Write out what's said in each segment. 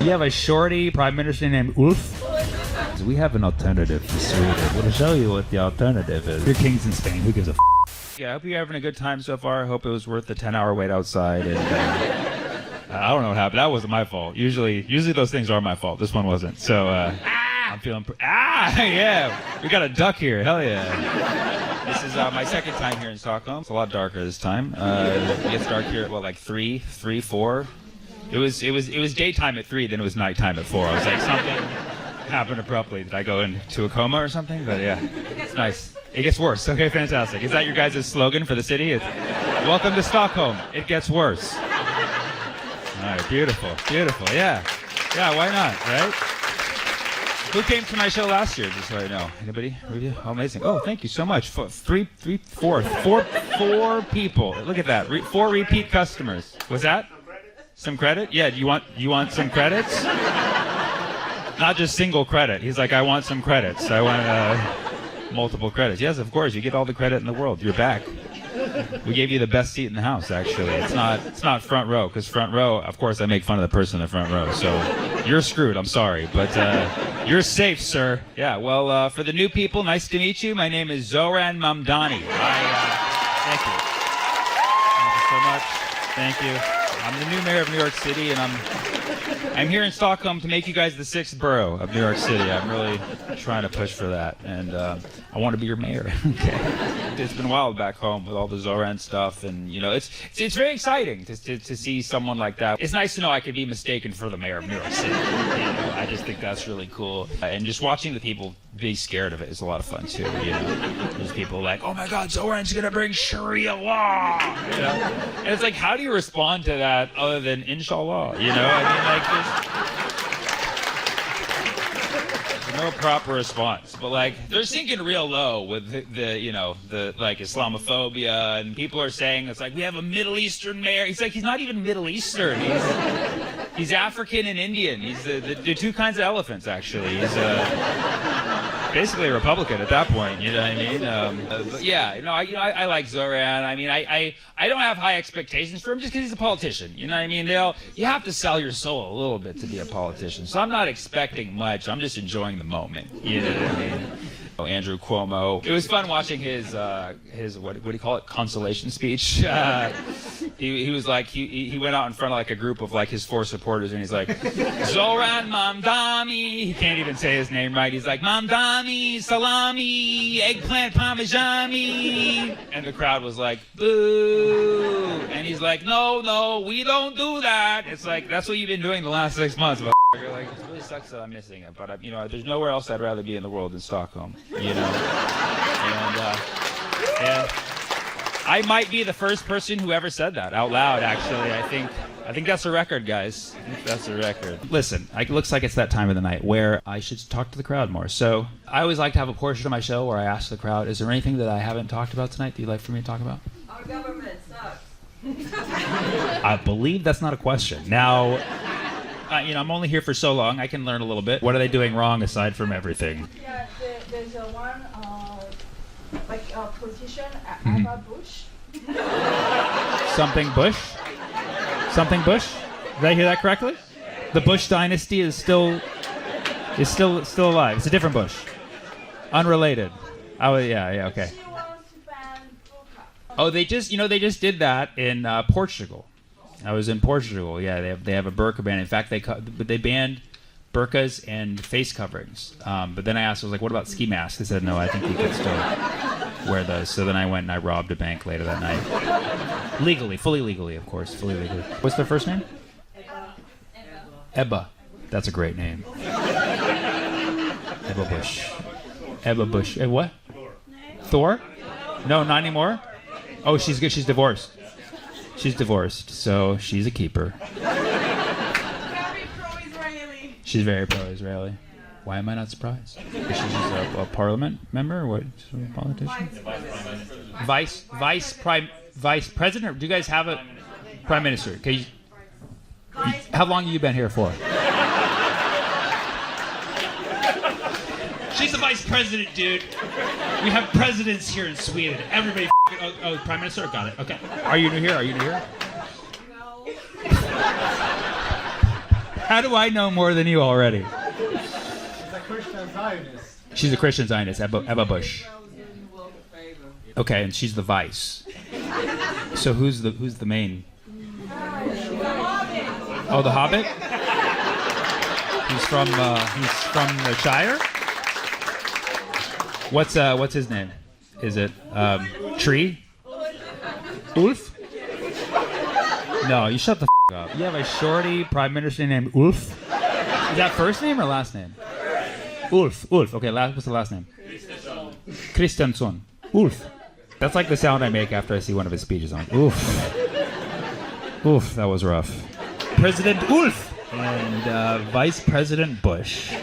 You have a shorty prime minister named Ulf? We have an alternative to Sweden. We'll show you what the alternative is. You're kings in Spain. Who gives a f***? Yeah, I hope you're having a good time so far. I hope it was worth the 10-hour wait outside. And, I don't know what happened. That wasn't my fault. Usually those things are my fault. This one wasn't. So, I'm feeling... yeah. We got a duck here. Hell yeah. This is my second time here in Stockholm. It's a lot darker this time. It gets dark here at, like 3, 4? It was daytime at 3, then it was nighttime at 4. I was like, something happened abruptly. Did I go into a coma or something? But yeah, it's nice. It gets worse. Okay, fantastic. Is that your guys' slogan for the city? It's, welcome to Stockholm. It gets worse. All right, beautiful, beautiful. Yeah, why not, right? Who came to my show last year, just so I know? Anybody? Oh, amazing. Oh, thank you so much. Four people. Look at that. 4 repeat customers. Was that? Some credit? Yeah, you want some credits? Not just single credit. He's like, I want some credits. I want multiple credits. Yes, of course. You get all the credit in the world. You're back. We gave you the best seat in the house, actually. It's not front row, because front row, of course, I make fun of the person in the front row. So you're screwed. I'm sorry, but you're safe, sir. Yeah. Well, for the new people, nice to meet you. My name is Zoran Mamdani. Thank you. Thank you so much. Thank you. I'm the new mayor of New York City, and I'm here in Stockholm to make you guys the 6th borough of New York City. I'm really trying to push for that, and I want to be your mayor. Okay. It's been wild back home with all the Zoran stuff, and it's very exciting to see someone like that. It's nice to know I could be mistaken for the mayor of New York City. I just think that's really cool, and just watching the people be scared of it is a lot of fun too. There's people like, oh my God, Zoran's gonna bring Sharia law. And it's like, how do you respond to that other than Inshallah? I mean, there's no proper response. But like, they're sinking real low with the like Islamophobia, and people are saying it's like we have a Middle Eastern mayor. He's like, he's not even Middle Eastern. He's African and Indian. He's the two kinds of elephants, actually. He's basically a Republican at that point, you know what I mean? But yeah, I like Zoran. I mean, I don't have high expectations for him just because he's a politician, you know what I mean? You have to sell your soul a little bit to be a politician, so I'm not expecting much. I'm just enjoying the moment, you know what I mean? Andrew Cuomo. It was fun watching his what do you call it, consolation speech. He was like, he went out in front of like a group of like his 4 supporters, and he's like, Zoran Mamdani. He can't even say his name right. He's like, Mamdani, salami, eggplant parmigiani. And the crowd was like, boo. And he's like, no, we don't do that. It's like, that's what you've been doing the last 6 months. You're like, it really sucks that I'm missing it, but there's nowhere else I'd rather be in the world than Stockholm, And I might be the first person who ever said that out loud. Actually, I think that's a record, guys. I think that's a record. Listen, it looks like it's that time of the night where I should talk to the crowd more. So I always like to have a portion of my show where I ask the crowd, is there anything that I haven't talked about tonight that you'd like for me to talk about? Our government sucks. I believe that's not a question. Now, I'm only here for so long. I can learn a little bit. What are they doing wrong aside from everything? Yeah, there's one politician, Abba Bush. Something Bush? Something Bush? Did I hear that correctly? The Bush dynasty is still alive. It's a different Bush. Unrelated. Oh yeah, okay. She wants to ban burqa. Oh, they just did that in Portugal. I was in Portugal. Yeah, they have a burqa ban. In fact, they banned burqas and face coverings. But then I asked, I was like, what about ski masks? They said, no, I think you could still wear those. So then I went and I robbed a bank later that night. Legally, fully legally, of course, fully legally. What's their first name? Ebba. That's a great name. Ebba Bush. Ebba Bush. What? Thor? No, not anymore? Oh, she's good. She's divorced. She's divorced, so she's a keeper. Very pro-Israeli. She's very pro-Israeli. Why am I not surprised? Because she's a parliament member or what? She's a politician? Vice president? Do you guys have a prime minister? Okay. How long have you been here for? She's the vice president, dude. We have presidents here in Sweden. Everybody prime minister? Got it. Okay. Are you new here? No. How do I know more than you already? She's a Christian Zionist. She's a Christian Zionist, Ebba Bush. Okay, and she's the vice. So who's the main? Oh, the Hobbit. He's from the Shire. What's his name? Is it Tree? Ulf? No, you shut the up. You have a shorty prime minister named Ulf. Is that first name or last name? Ulf. Okay, what's the last name? Kristiansson. Ulf. That's like the sound I make after I see one of his speeches on. Oof. Oof, that was rough. President Ulf and Vice President Bush.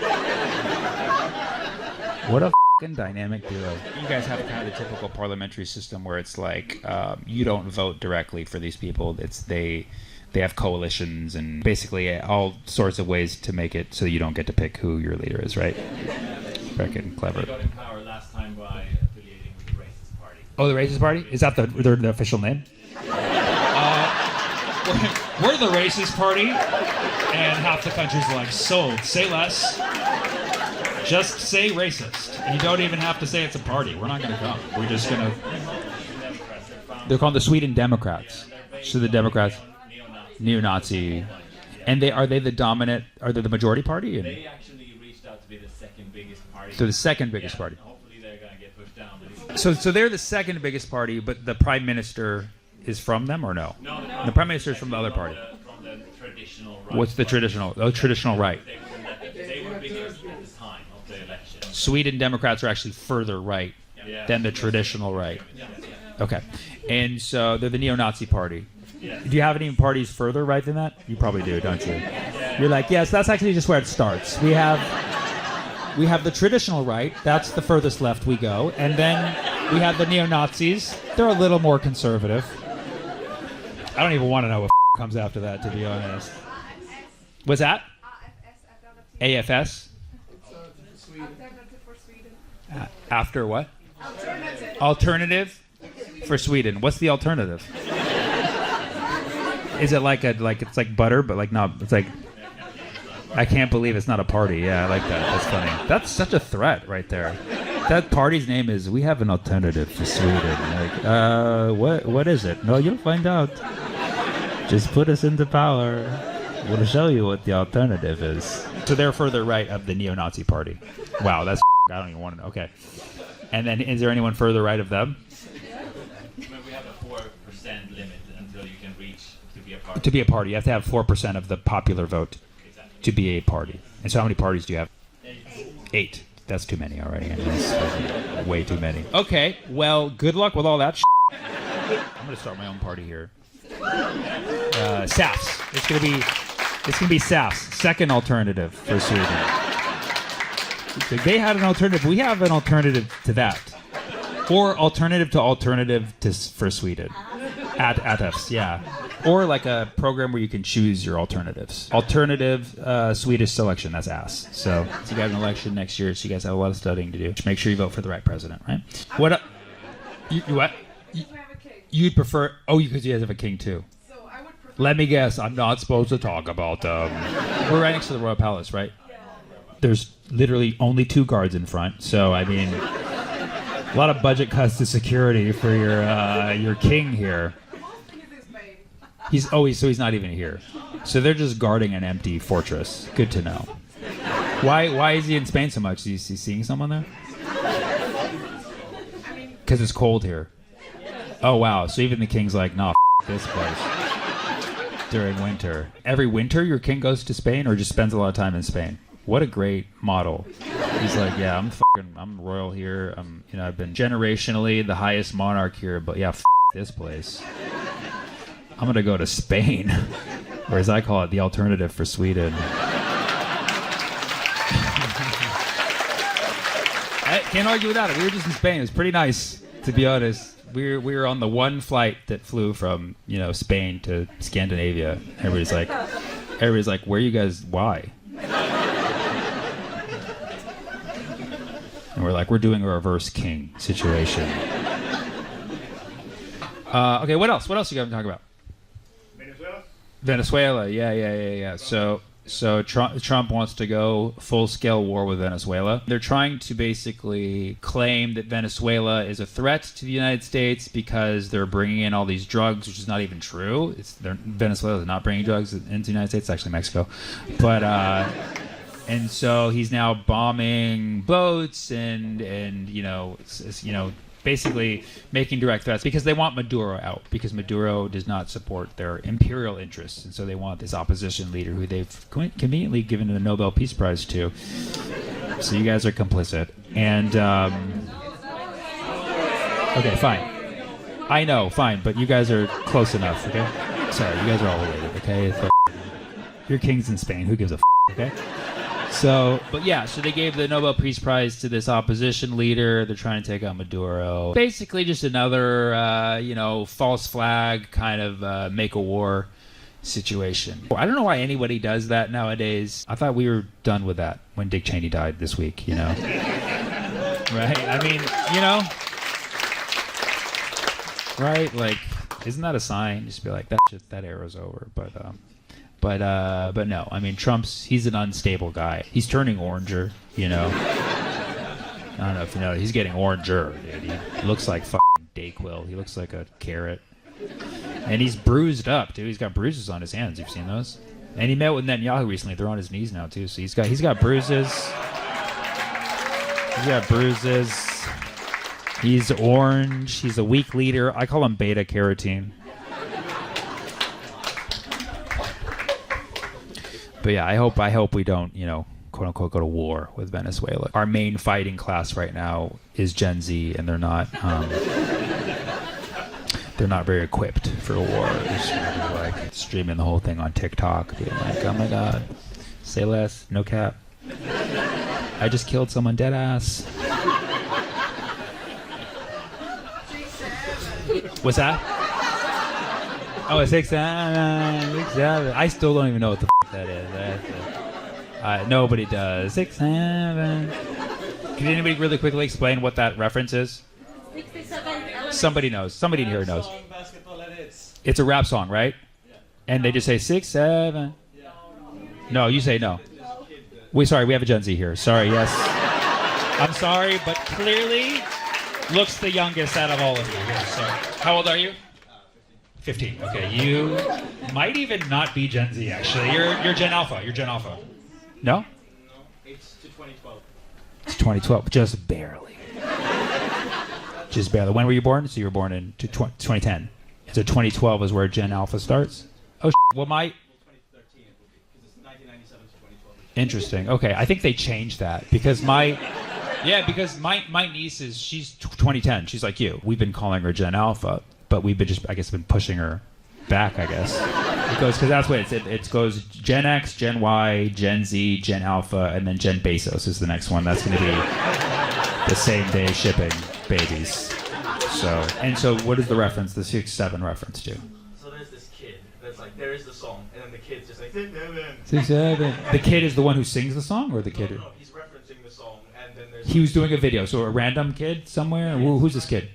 What a fucking dynamic duo. You guys have kind of the typical parliamentary system where it's like you don't vote directly for these people. They have coalitions and basically all sorts of ways to make it so you don't get to pick who your leader is, right? Freaking clever. They got in power last time by affiliating with the Racist Party. Oh, the Racist Party? Is that the official name? We're the racist party, and half the country's like, so say less. Just say racist. You don't even have to say it's a party. We're not going to come. We're just going to. They're called the Sweden Democrats. So the Democrats, neo-Nazi, and are they the dominant? Are they the majority party? They actually reached out to be the second biggest party. So the second biggest party. Hopefully they're going to get pushed down. So they're the second biggest party, but the prime minister is from them or no? No. The prime minister is from the other party. From the traditional right. What's the traditional? Oh, traditional right. They were bigger at the time of the election. Sweden Democrats are actually further right Yeah. than the traditional right. Okay, and so they're the neo-Nazi party. Do you have any parties further right than that? You probably do, don't you? You're like, yes, that's actually just where it starts. We have the traditional right. That's the furthest left we go, and then we have the neo-Nazis. They're a little more conservative. I don't even want to know what comes after that, to be honest. What's that? AFS? Alternative for Sweden. After what? Alternative. Alternative for Sweden. What's the alternative? Is it like it's like butter, but like not? It's like I can't believe it's not a party. Yeah, I like that. That's funny. That's such a threat right there. That party's name is "We Have an Alternative for Sweden." Like, what is it? No, you'll find out. Just put us into power. We'll show you what the alternative is. So they're further right of the neo-Nazi party. Wow, that's I don't even want to know. Okay. And then is there anyone further right of them? We have a 4% limit until you can reach to be a party. To be a party, you have to have 4% of the popular vote Exactly. to be a party. And so how many parties do you have? 8. That's too many already. That's way too many. Okay, well, good luck with all that I'm going to start my own party here. SAFS. It's going to be SAFS, second alternative for Sweden. They had an alternative. We have an alternative to that. Or alternative for Sweden. At ATFs, yeah. Or like a program where you can choose your alternatives. Alternative Swedish selection, that's ass. So you got an election next year, so you guys have a lot of studying to do. Make sure you vote for the right president, right? What? You what? We have a king. You'd prefer? Oh, because you guys have a king too. So I would prefer. Let me guess. I'm not supposed to talk about We're right next to the Royal Palace, right? There's literally only 2 guards in front, so I mean, a lot of budget cuts to security for your king here. He's in Spain. He's not even here. So they're just guarding an empty fortress. Good to know. Why is he in Spain so much? Is he seeing someone there? Because it's cold here. Oh wow. So even the king's like, nah, this place. During winter. Every winter your king goes to Spain or just spends a lot of time in Spain? What a great model. He's like, yeah, I'm royal here. I've been generationally the highest monarch here, but yeah, this place. I'm gonna go to Spain, or as I call it, the alternative for Sweden. I can't argue with that. We were just in Spain. It was pretty nice, to be honest. We were on the one flight that flew from Spain to Scandinavia. Everybody's like, where are you guys? Why? And we're like, we're doing a reverse king situation. Okay, what else? What else you got to talk about? Venezuela, yeah. So So Trump wants to go full-scale war with Venezuela. They're trying to basically claim that Venezuela is a threat to the United States because they're bringing in all these drugs, which is not even true. Venezuela is not bringing drugs into the United States. It's actually Mexico. But and so he's now bombing boats and basically making direct threats because they want Maduro out, because Maduro does not support their imperial interests, and so they want this opposition leader who they've conveniently given the Nobel Peace Prize to. So you guys are complicit. And okay, fine. I know, fine, but you guys are close enough, okay? Sorry, you guys are all related, okay? It's like, you're kings in Spain. Who gives a okay? So they gave the Nobel Peace Prize to this opposition leader. They're trying to take out Maduro. Basically just another, false flag kind of make a war situation. I don't know why anybody does that nowadays. I thought we were done with that when Dick Cheney died this week, Right? I mean, right? Like, isn't that a sign? Just be like, that era's over. But no, I mean, he's an unstable guy. He's turning oranger, I don't know if you know, he's getting oranger, dude. He looks like fucking Dayquil. He looks like a carrot. And he's bruised up, dude. He's got bruises on his hands. You've seen those? And he met with Netanyahu recently. They're on his knees now, too. So he's got bruises. He's got bruises. He's orange. He's a weak leader. I call him beta carotene. But yeah, I hope we don't, quote unquote, go to war with Venezuela. Our main fighting class right now is Gen Z, and they're not very equipped for a war. They're just gonna be like streaming the whole thing on TikTok, being like, "Oh my God, say less, no cap. I just killed someone, dead ass." What's that? Oh, it's 6'7". I still don't even know what the that is. Nobody does. 6'7". Can anybody really quickly explain what that reference is? Somebody knows. Somebody here knows. It's a rap song, right? And they just say 6'7". No, you say no. We have a Gen Z here. Sorry, yes. I'm sorry, but clearly looks the youngest out of all of you here. So, how old are you? 15. Okay, you might even not be Gen Z, actually. You're Gen Alpha. You're Gen Alpha. No? No, it's to 2012. It's 2012. Just barely. Just barely. When were you born? So you were born in 2010. So 2012 is where Gen Alpha starts? Oh, well, 2013 it will be, because it's 1997 to 2012. Interesting. Okay, I think they changed that because my niece she's 2010. She's like you. We've been calling her Gen Alpha. But we've been pushing her back, I guess. Because that's what it goes Gen X, Gen Y, Gen Z, Gen Alpha, and then Gen Bezos is the next one. That's going to be the same day shipping babies. So what is the reference, the 6'7" reference to? So there's this kid that's like, there is the song, and then the kid's just like, 6'7". The kid is the one who sings the song, or the kid? No, he's referencing the song, and then there's... He was doing a video, so a random kid somewhere? Who's this kid?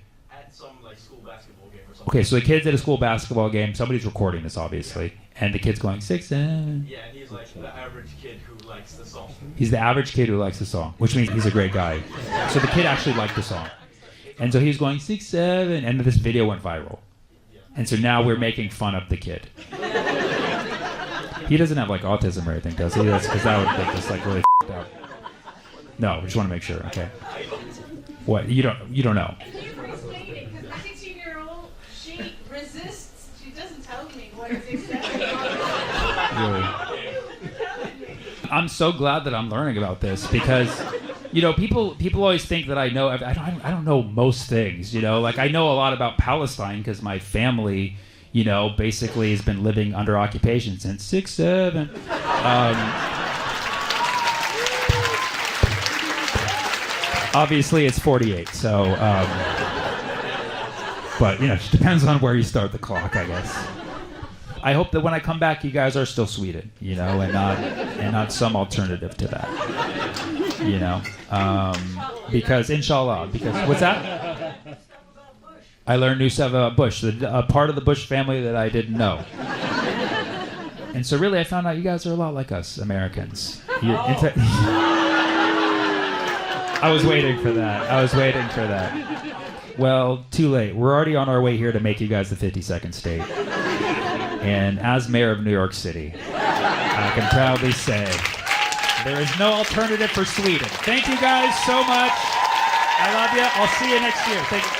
Okay, so the kid's at a school basketball game. Somebody's recording this, obviously. And the kid's going, 6'7". Yeah, and he's like the average kid who likes the song. He's the average kid who likes the song, which means he's a great guy. So the kid actually liked the song. And so he's going, 6'7", and this video went viral. And so now we're making fun of the kid. He doesn't have, like, autism or anything, does he? Because that would make this, like, really f***ed up. No, I just want to make sure, okay. What? You don't know. She doesn't tell me what is exactly. Really? I'm so glad that I'm learning about this because, people always think that I know. I don't know most things. Like I know a lot about Palestine because my family, basically has been living under occupation since 6'7". Obviously, it's 48. So. But, it depends on where you start the clock, I guess. I hope that when I come back, you guys are still Sweden, and not some alternative to that, because inshallah, what's that? I learned new stuff about Bush, a part of the Bush family that I didn't know. And so really I found out you guys are a lot like us Americans. I was waiting for that. Well, too late. We're already on our way here to make you guys the 52nd state. And as mayor of New York City, I can proudly say there is no alternative for Sweden. Thank you guys so much. I love you. I'll see you next year. Thank you.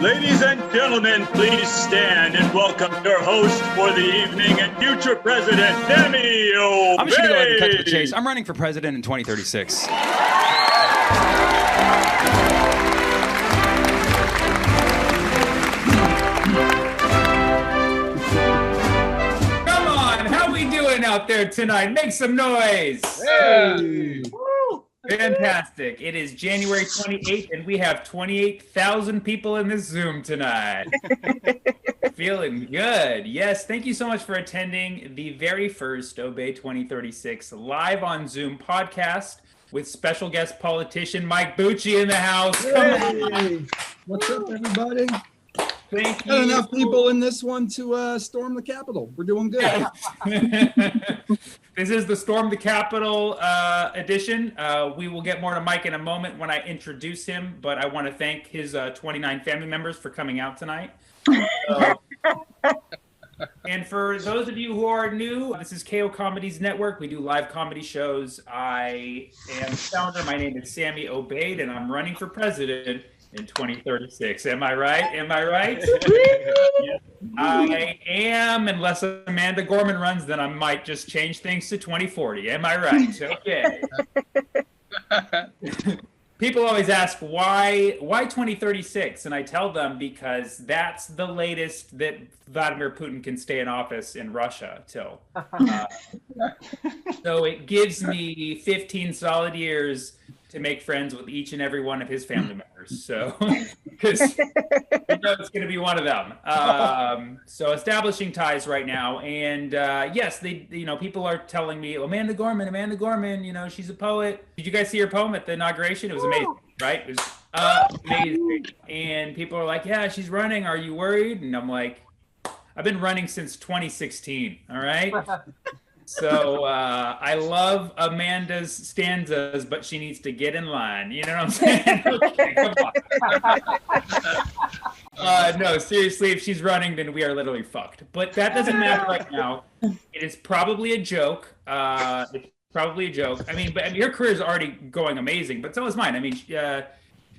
Ladies and gentlemen, please stand and welcome your host for the evening and future president, Demi Obey. I'm just going to go ahead and cut to the chase. I'm running for president in 2036. Come on, how we doing out there tonight? Make some noise. Hey. Fantastic. It is January 28th, and we have 28,000 people in this Zoom tonight. Feeling good. Yes, thank you so much for attending the very first Obey 2036 live on Zoom podcast with special guest politician Mike Bucci in the house. Come on. What's up, everybody? Thank you. Got enough people in this one to storm the Capitol. We're doing good. This is the Storm the Capitol edition. We will get more to Mike in a moment when I introduce him, but I want to thank his 29 family members for coming out tonight. And for those of you who are new, this is KO Comedies Network. We do live comedy shows. I am the founder. My name is Sammy Obeid, and I'm running for president in 2036. Am I right? Yes, I am, unless Amanda Gorman runs, then I might just change things to 2040. Am I right? Okay. People always ask, why 2036? And I tell them because that's the latest that Vladimir Putin can stay in office in Russia till. So it gives me 15 solid years to make friends with each and every one of his family members. So, because it's going to be one of them. So establishing ties right now. And yes, people are telling me, Amanda Gorman, she's a poet. Did you guys see her poem at the inauguration? It was amazing, right? It was amazing. And people are like, yeah, she's running. Are you worried? And I'm like, I've been running since 2016. All right. So I love Amanda's stanzas, but she needs to get in line. You know what I'm saying? Okay, come on. No, seriously, if she's running, then we are literally fucked. But that doesn't matter right now. It is probably a joke. It's probably a joke. I mean, her career is already going amazing, but so is mine. I mean,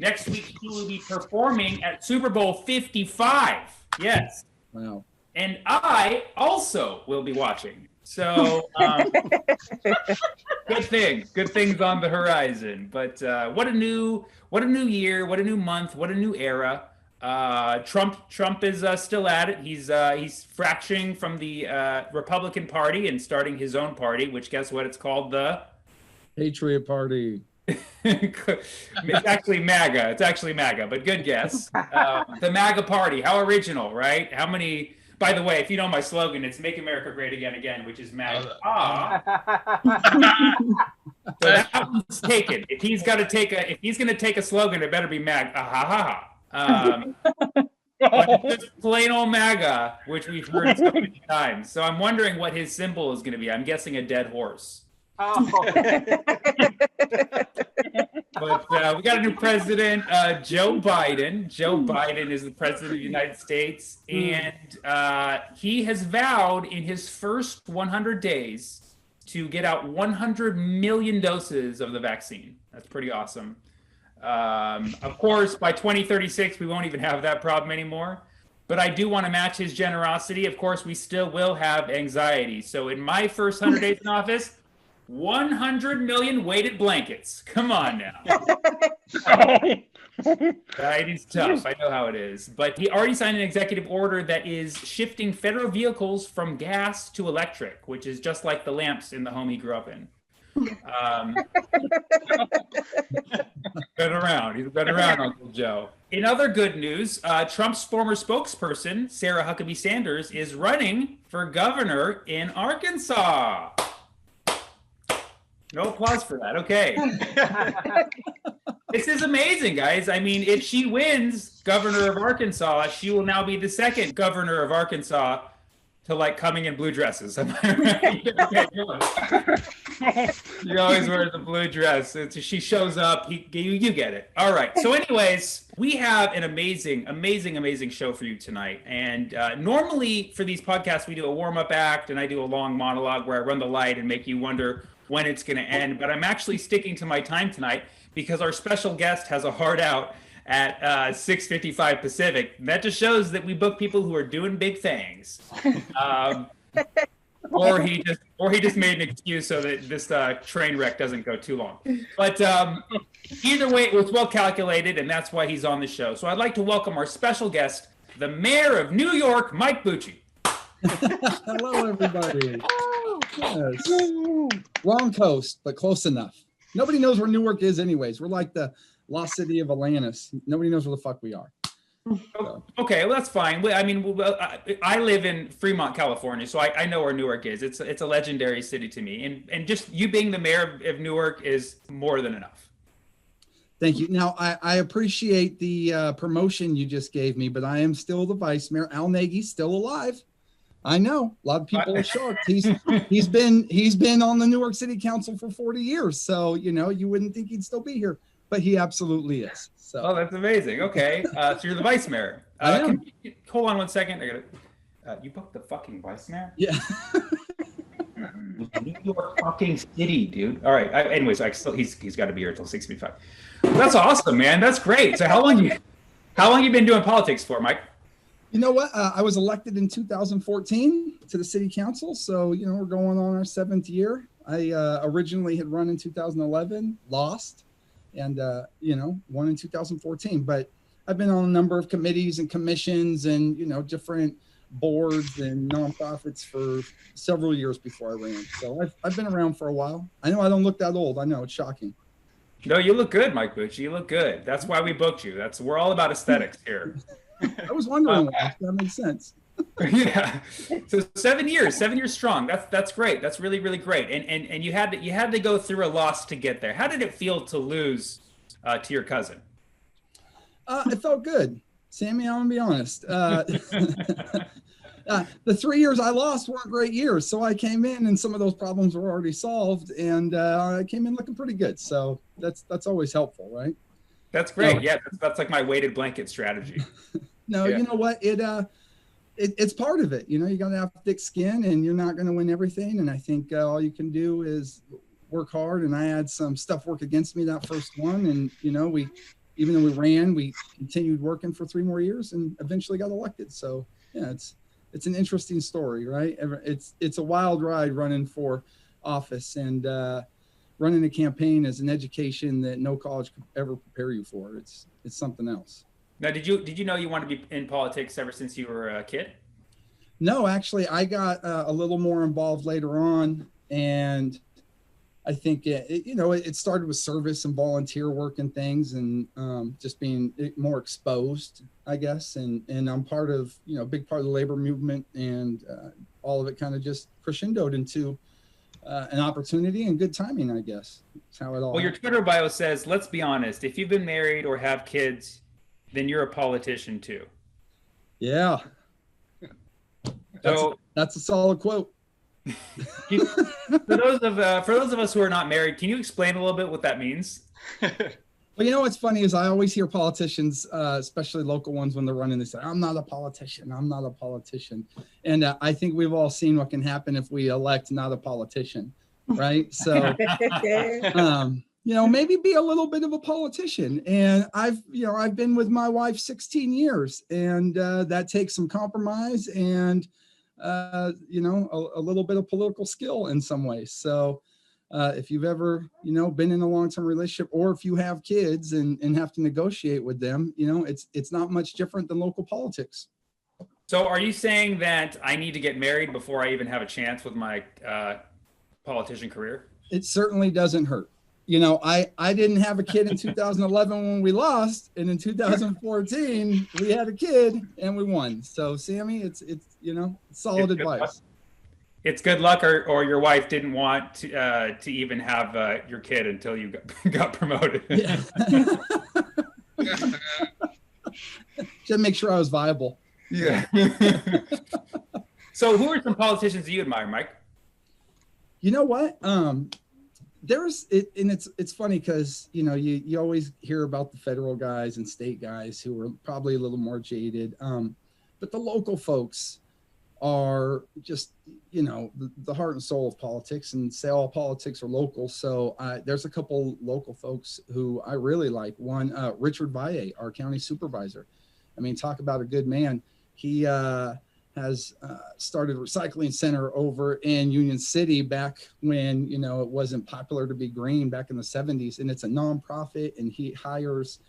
next week she will be performing at Super Bowl 55. Yes. Wow. And I also will be watching. So good things on the horizon. But what a new year, what a new month, what a new era. Trump is still at it. He's fracturing from the Republican Party and starting his own party, which guess what? It's called the Patriot Party. It's actually MAGA, but good guess. The MAGA Party. How original, right? How many? By the way, if you know my slogan, it's "Make America Great Again," which is MAGA. So that one's taken. If he's going to take a slogan, it better be MAGA. But just plain old MAGA, which we've heard so many times. So I'm wondering what his symbol is going to be. I'm guessing a dead horse. But we got a new president, Joe Biden. Joe Biden is the president of the United States, and he has vowed in his first 100 days to get out 100 million doses of the vaccine. That's pretty awesome. Of course, by 2036, we won't even have that problem anymore. But I do want to match his generosity. Of course, we still will have anxiety. So in my first 100 days in office, 100 million weighted blankets. Come on now. Right, it's tough. I know how it is. But he already signed an executive order that is shifting federal vehicles from gas to electric, which is just like the lamps in the home he grew up in. He's been around, Uncle Joe. In other good news, Trump's former spokesperson, Sarah Huckabee Sanders, is running for governor in Arkansas. No applause for that. Okay. This is amazing, guys. I mean, if she wins governor of Arkansas, she will now be the second governor of Arkansas to like coming in blue dresses. Am I right? Okay, good. She always wears a blue dress. She shows up. You get it. All right. So, anyways, we have an amazing show for you tonight. And normally for these podcasts, we do a warm-up act, and I do a long monologue where I run the light and make you wonder when it's going to end. But I'm actually sticking to my time tonight because our special guest has a hard out at 6:55 Pacific. That just shows that we book people who are doing big things. Or he just made an excuse so that this train wreck doesn't go too long. But either way, it was well calculated, and that's why he's on the show. So I'd like to welcome our special guest, the mayor of New York, Mike Bucci. Hello, everybody. Yes. Wrong coast, but close enough. Nobody knows where Newark is anyways. We're like the lost city of Atlantis. Nobody knows where the fuck we are. So. Okay, well, that's fine. I mean, I live in Fremont, California, so I know where Newark is. It's a legendary city to me. And just you being the mayor of Newark is more than enough. Thank you. Now, I appreciate the promotion you just gave me, but I am still the vice mayor. Al Nagy's still alive. I know a lot of people are shocked. He's been on the Newark City Council for 40 years, so you wouldn't think he'd still be here, but he absolutely is. So. Oh, that's amazing. Okay, so you're the vice mayor. I am. Hold on one second. I gotta. You booked the fucking vice mayor? Yeah. New York fucking city, dude. All right. Anyways, he's got to be here until 6:55. That's awesome, man. That's great. So how long you been doing politics for, Mike? You know what? I was elected in 2014 to the city council. So, we're going on our 7th year. I originally had run in 2011, lost, and, won in 2014. But I've been on a number of committees and commissions and, different boards and nonprofits for several years before I ran. So I've been around for a while. I know I don't look that old. I know, it's shocking. No, you look good, Mike Bucci. You look good. That's why we booked you. We're all about aesthetics here. I was wondering why. That makes sense. Yeah. So 7 years strong. That's great. That's really, really great. And you had to go through a loss to get there. How did it feel to lose to your cousin? It felt good, Sammy. I'm gonna be honest. The 3 years I lost weren't great years, so I came in and some of those problems were already solved, and I came in looking pretty good. So that's always helpful, right? That's great. Yeah, that's like my weighted blanket strategy. No, yeah. You know what? It's part of it. You got to have thick skin, and you're not going to win everything. And I think all you can do is work hard. And I had some stuff work against me that first one, and we, even though we ran, we continued working for 3 more years, and eventually got elected. So yeah, it's an interesting story, right? It's a wild ride running for office, and running a campaign is an education that no college could ever prepare you for. It's something else. Now, did you know you wanted to be in politics ever since you were a kid? No, actually, I got a little more involved later on, and I think it started with service and volunteer work and things, and just being more exposed, I guess. And I'm part of a big part of the labor movement, and all of it kind of just crescendoed into an opportunity and good timing, I guess. That's how it all. Well, your Twitter bio says, "Let's be honest. If you've been married or have kids, then you're a politician too." Yeah. So that's a solid quote. For those of us who are not married, can you explain a little bit what that means? Well, what's funny is I always hear politicians, especially local ones, when they're running, they say, "I'm not a politician. I'm not a politician." And I think we've all seen what can happen if we elect not a politician, right? So, maybe be a little bit of a politician. And I've been with my wife 16 years, and that takes some compromise and, a little bit of political skill in some ways. So if you've ever, been in a long-term relationship, or if you have kids and have to negotiate with them, it's not much different than local politics. So are you saying that I need to get married before I even have a chance with my politician career? It certainly doesn't hurt. I didn't have a kid in 2011 when we lost, and in 2014 we had a kid and we won. So Sammy, it's solid advice. It's good luck, or your wife didn't want to even have your kid until you got promoted. Yeah. Just make sure I was viable. Yeah. So who are some politicians that you admire, Mike? You know what? There's it, and it's funny because you always hear about the federal guys and state guys who are probably a little more jaded, but the local folks are just the heart and soul of politics, and say all politics are local. So there's a couple local folks who I really like. One, Richard Valle, our county supervisor. I mean, talk about a good man. He has started a recycling center over in Union City back when it wasn't popular to be green back in the 70s, and it's a nonprofit, and he hires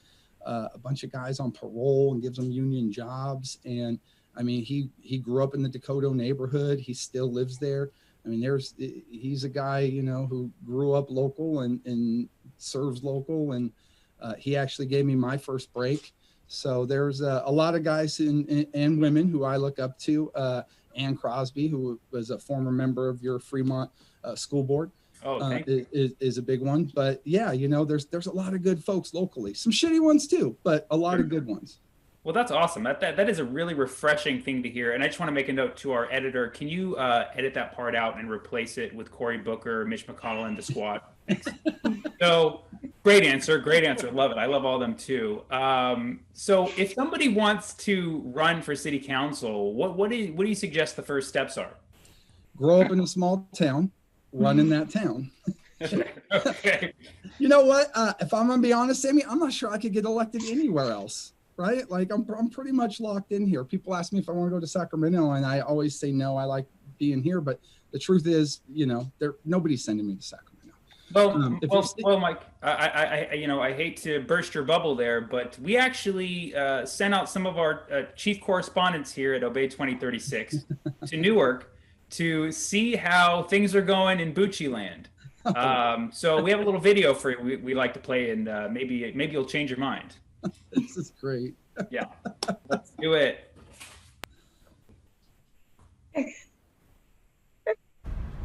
a bunch of guys on parole and gives them union jobs. And I mean, he grew up in the Dakota neighborhood. He still lives there. I mean, he's a guy who grew up local and serves local, and he actually gave me my first break. So there's a lot of guys and women who I look up to. Ann Crosby, who was a former member of your Fremont school board, is a big one. But yeah, there's a lot of good folks locally. Some shitty ones too, but a lot of good ones. Well, that's awesome. That is a really refreshing thing to hear. And I just want to make a note to our editor. Can you edit that part out and replace it with Cory Booker, Mitch McConnell, and the squad? Thanks. So great answer. Love it. I love all of them too. So if somebody wants to run for city council, what do you suggest the first steps are? Grow up in a small town, run in that town. Okay. You know what? If I'm gonna be honest, Sammy, I'm not sure I could get elected anywhere else. Right? Like I'm pretty much locked in here. People ask me if I want to go to Sacramento, and I always say no. I like being here, but the truth is, nobody's sending me to Sacramento. Well, Mike, I hate to burst your bubble there, but we actually sent out some of our chief correspondents here at Obey 2036 to Newark to see how things are going in Bucci land. So we have a little video for you we like to play, and maybe you'll change your mind. This is great. Yeah, let's do it.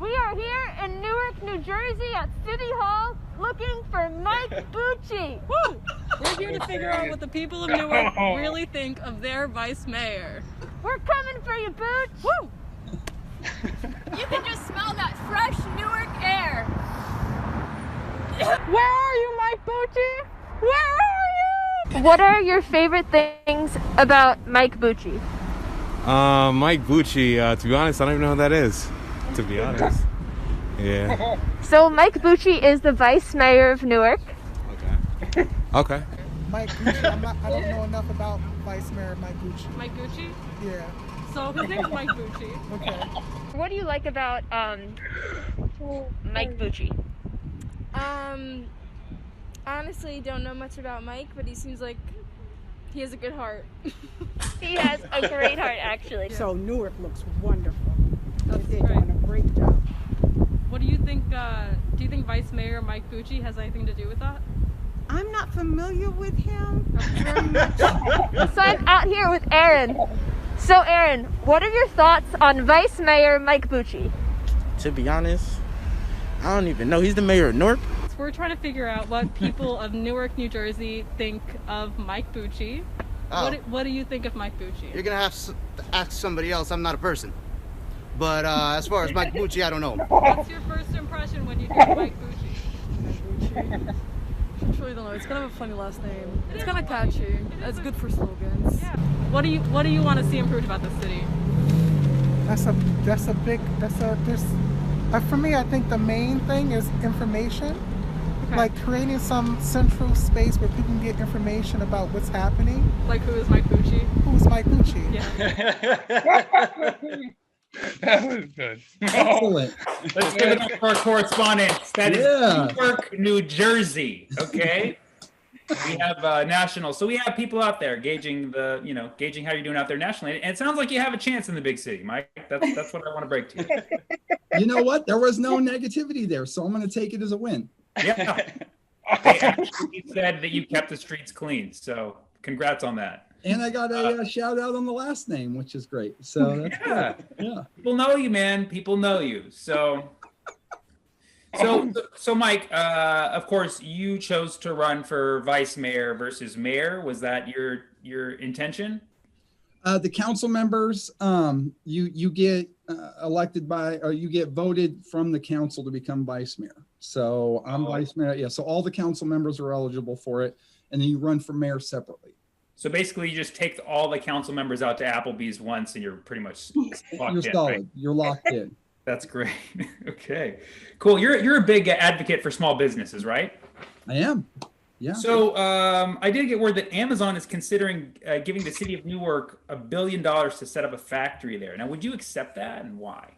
We are here in Newark, New Jersey at City Hall looking for Mike Bucci. Woo! We're here to figure out what the people of Newark really think of their vice mayor. We're coming for you, Booch. Woo! You can just smell that fresh Newark air. Where are you, Mike Bucci? Where are you? What are your favorite things about Mike Bucci? Mike Bucci, to be honest, I don't even know who that is. To be honest. Yeah. So Mike Bucci is the vice mayor of Newark. Okay. Mike Gucci, I don't know enough about Vice Mayor Mike Gucci. Mike Gucci? Yeah. So his name's Mike Bucci. Okay. What do you like about Mike Bucci? Honestly, don't know much about Mike, but he seems like he has a good heart. He has a great heart, actually. So Newark looks wonderful. That's They're great. doing a great job. What do you think? Do you think Vice Mayor Mike Bucci has anything to do with that? I'm not familiar with him very much. So I'm out here with Aaron. So Aaron, what are your thoughts on Vice Mayor Mike Bucci? To be honest, I don't even know. He's the mayor of Newark. So we're trying to figure out what people of Newark, New Jersey think of Mike Bucci. Oh. What do you think of Mike Bucci? You're gonna have to ask somebody else. I'm not a person. But as far as Mike Bucci, I don't know. What's your first impression when you hear Mike Bucci? I truly don't know. It's kind of a funny last name. It's kind of catchy. It's good for slogans. Yeah. What do you want to see improved about the city? For me, I think the main thing is information. Okay. Like creating some central space where people can get information about what's happening. Like who is Mike Bucci? Who's Mike Bucci? Yeah. That was good. Excellent. Let's give it up for our correspondents. That is Newark, New Jersey. Okay. We have national, so we have people out there gauging how you're doing out there nationally, and it sounds like you have a chance in the big city, Mike. That's what I want to break to you. You know what? There was no negativity there, so I'm going to take it as a win. Yeah. They actually said that you kept the streets clean, so congrats on that. And I got a shout out on the last name, which is great. So that's good. Yeah. People know you, man. People know you. So Mike, of course, you chose to run for vice mayor versus mayor. Was that your intention? The council members, you get elected by, or you get voted from the council to become vice mayor. So I'm vice mayor. Yeah. So all the council members are eligible for it. And then you run for mayor separately. So basically, you just take all the council members out to Applebee's once, and you're pretty much locked You're in, solid. right? You're locked in. That's great. Okay, cool. You're a big advocate for small businesses, right? I am. Yeah. So I did get word that Amazon is considering giving the city of Newark $1 billion to set up a factory there. Now, would you accept that, and why?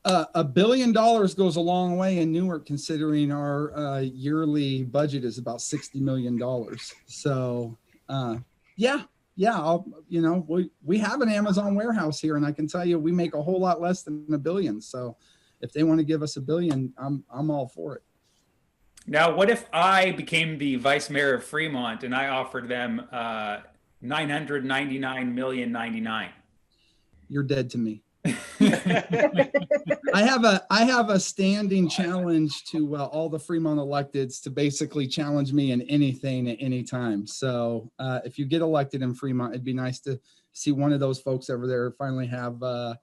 $1 billion goes a long way in Newark, considering our yearly budget is about $60 million. So, yeah. We have an Amazon warehouse here, and I can tell you we make a whole lot less than $1 billion. So, if they want to give us $1 billion, I'm all for it. Now, what if I became the vice mayor of Fremont and I offered them $999,000,099? You're dead to me. I have a standing challenge to all the Fremont electeds to basically challenge me in anything at any time. So if you get elected in Fremont, it'd be nice to see one of those folks over there finally have the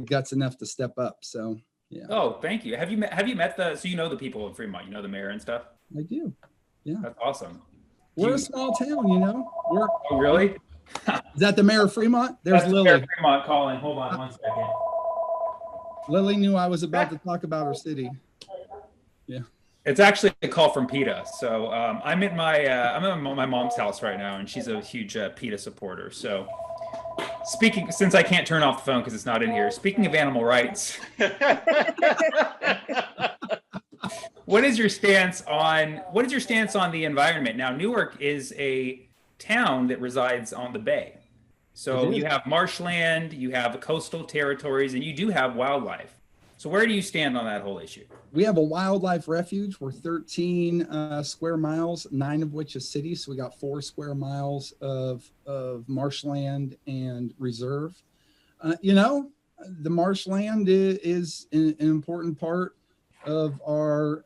guts enough to step up. So yeah. Oh, thank you. Have you met so you know the people in Fremont, you know the mayor and stuff? I do. Yeah. That's awesome. We're a small town, Oh, really? Is that the mayor of Fremont? There's That's Lily. Mayor of Fremont calling. Hold on one second. Lily knew I was about to talk about her city. Yeah. It's actually a call from PETA. So I'm at my mom's house right now, and she's a huge PETA supporter. So since I can't turn off the phone because it's not in here. Speaking of animal rights, what is your stance on the environment? Now, Newark is a town that resides on the bay. So you have marshland, you have coastal territories, and you do have wildlife. So where do you stand on that whole issue? We have a wildlife refuge. We're 13 square miles, 9 of which is city. So we got 4 square miles of marshland and reserve. The marshland is an important part of our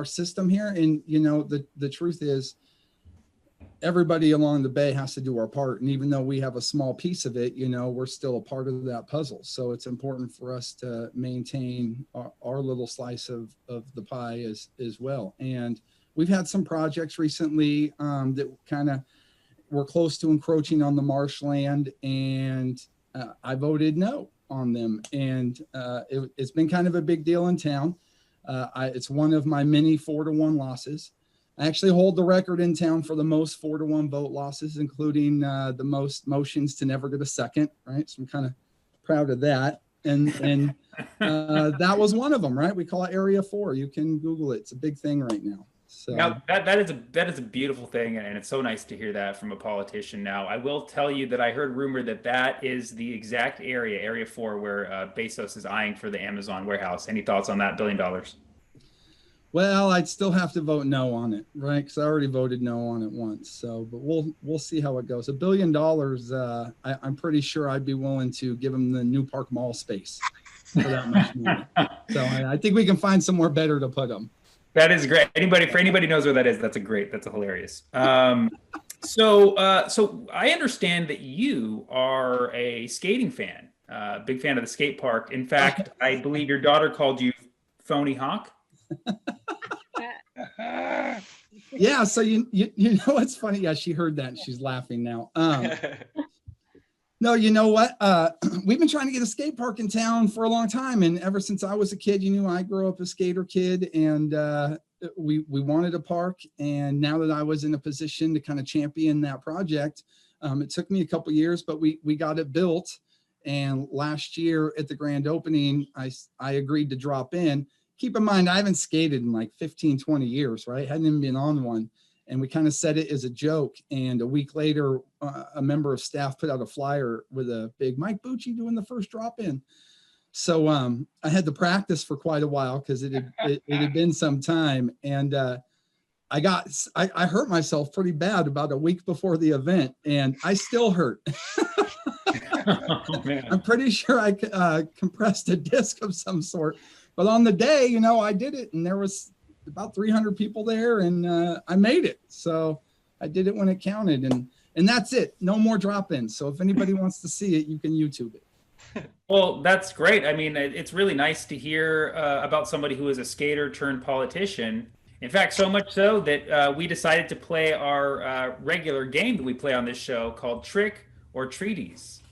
system here. And, the truth is, everybody along the bay has to do our part. And even though we have a small piece of it, we're still a part of that puzzle. So it's important for us to maintain our little slice of the pie as well. And we've had some projects recently that kind of were close to encroaching on the marshland, and I voted no on them. And it's been kind of a big deal in town. It's one of my many 4-1 losses. I actually hold the record in town for the most 4-1 vote losses, including the most motions to never get a second, right? So I'm kind of proud of that. And that was one of them, right? We call it Area 4. You can Google it. It's a big thing right now. So now, that is a beautiful thing, and it's so nice to hear that from a politician. Now, I will tell you that I heard rumor that is the exact Area 4, where Bezos is eyeing for the Amazon warehouse. Any thoughts on that $1 billion? Well, I'd still have to vote no on it, right? Because I already voted no on it once. So, but we'll see how it goes. $1 billion, I'm pretty sure I'd be willing to give them the New Park Mall space for that much money. So I think we can find somewhere better to put them. That is great. Anybody knows where that is, that's hilarious. So I understand that you are a skating fan, big fan of the skate park. In fact, I believe your daughter called you Phony Hawk. Yeah, so you know what's funny? Yeah, she heard that and she's laughing now. No, you know what? We've been trying to get a skate park in town for a long time, and ever since I was a kid, I grew up a skater kid, and we wanted a park. And now that I was in a position to kind of champion that project, it took me a couple years, but we got it built. And last year at the grand opening, I agreed to drop in. Keep in mind, I haven't skated in like 15, 20 years, right? Hadn't even been on one. And we kind of said it as a joke. And a week later, a member of staff put out a flyer with a big Mike Bucci doing the first drop in. So I had to practice for quite a while because it had been some time. And I hurt myself pretty bad about a week before the event, and I still hurt. Oh, man. I'm pretty sure I compressed a disc of some sort. But on the day, I did it, and there was about 300 people there, and I made it. So I did it when it counted. And And that's it. No more drop-ins. So if anybody wants to see it, you can YouTube it. Well, that's great. I mean, it's really nice to hear about somebody who is a skater turned politician. In fact, so much so that we decided to play our regular game that we play on this show called Trick or Treaties.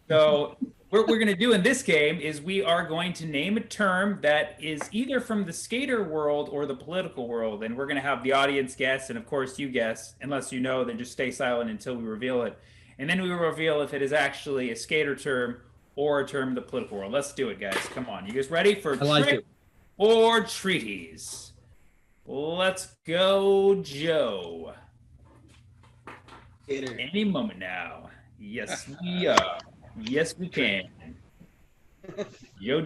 So what we're going to do in this game is we are going to name a term that is either from the skater world or the political world. And we're going to have the audience guess. And of course, you guess. Unless you know, then just stay silent until we reveal it. And then we will reveal if it is actually a skater term or a term in the political world. Let's do it, guys. Come on. You guys ready for Trick or Treaties? Let's go, Joe. Any moment now. Yes, we are. Yes, we can. Joe.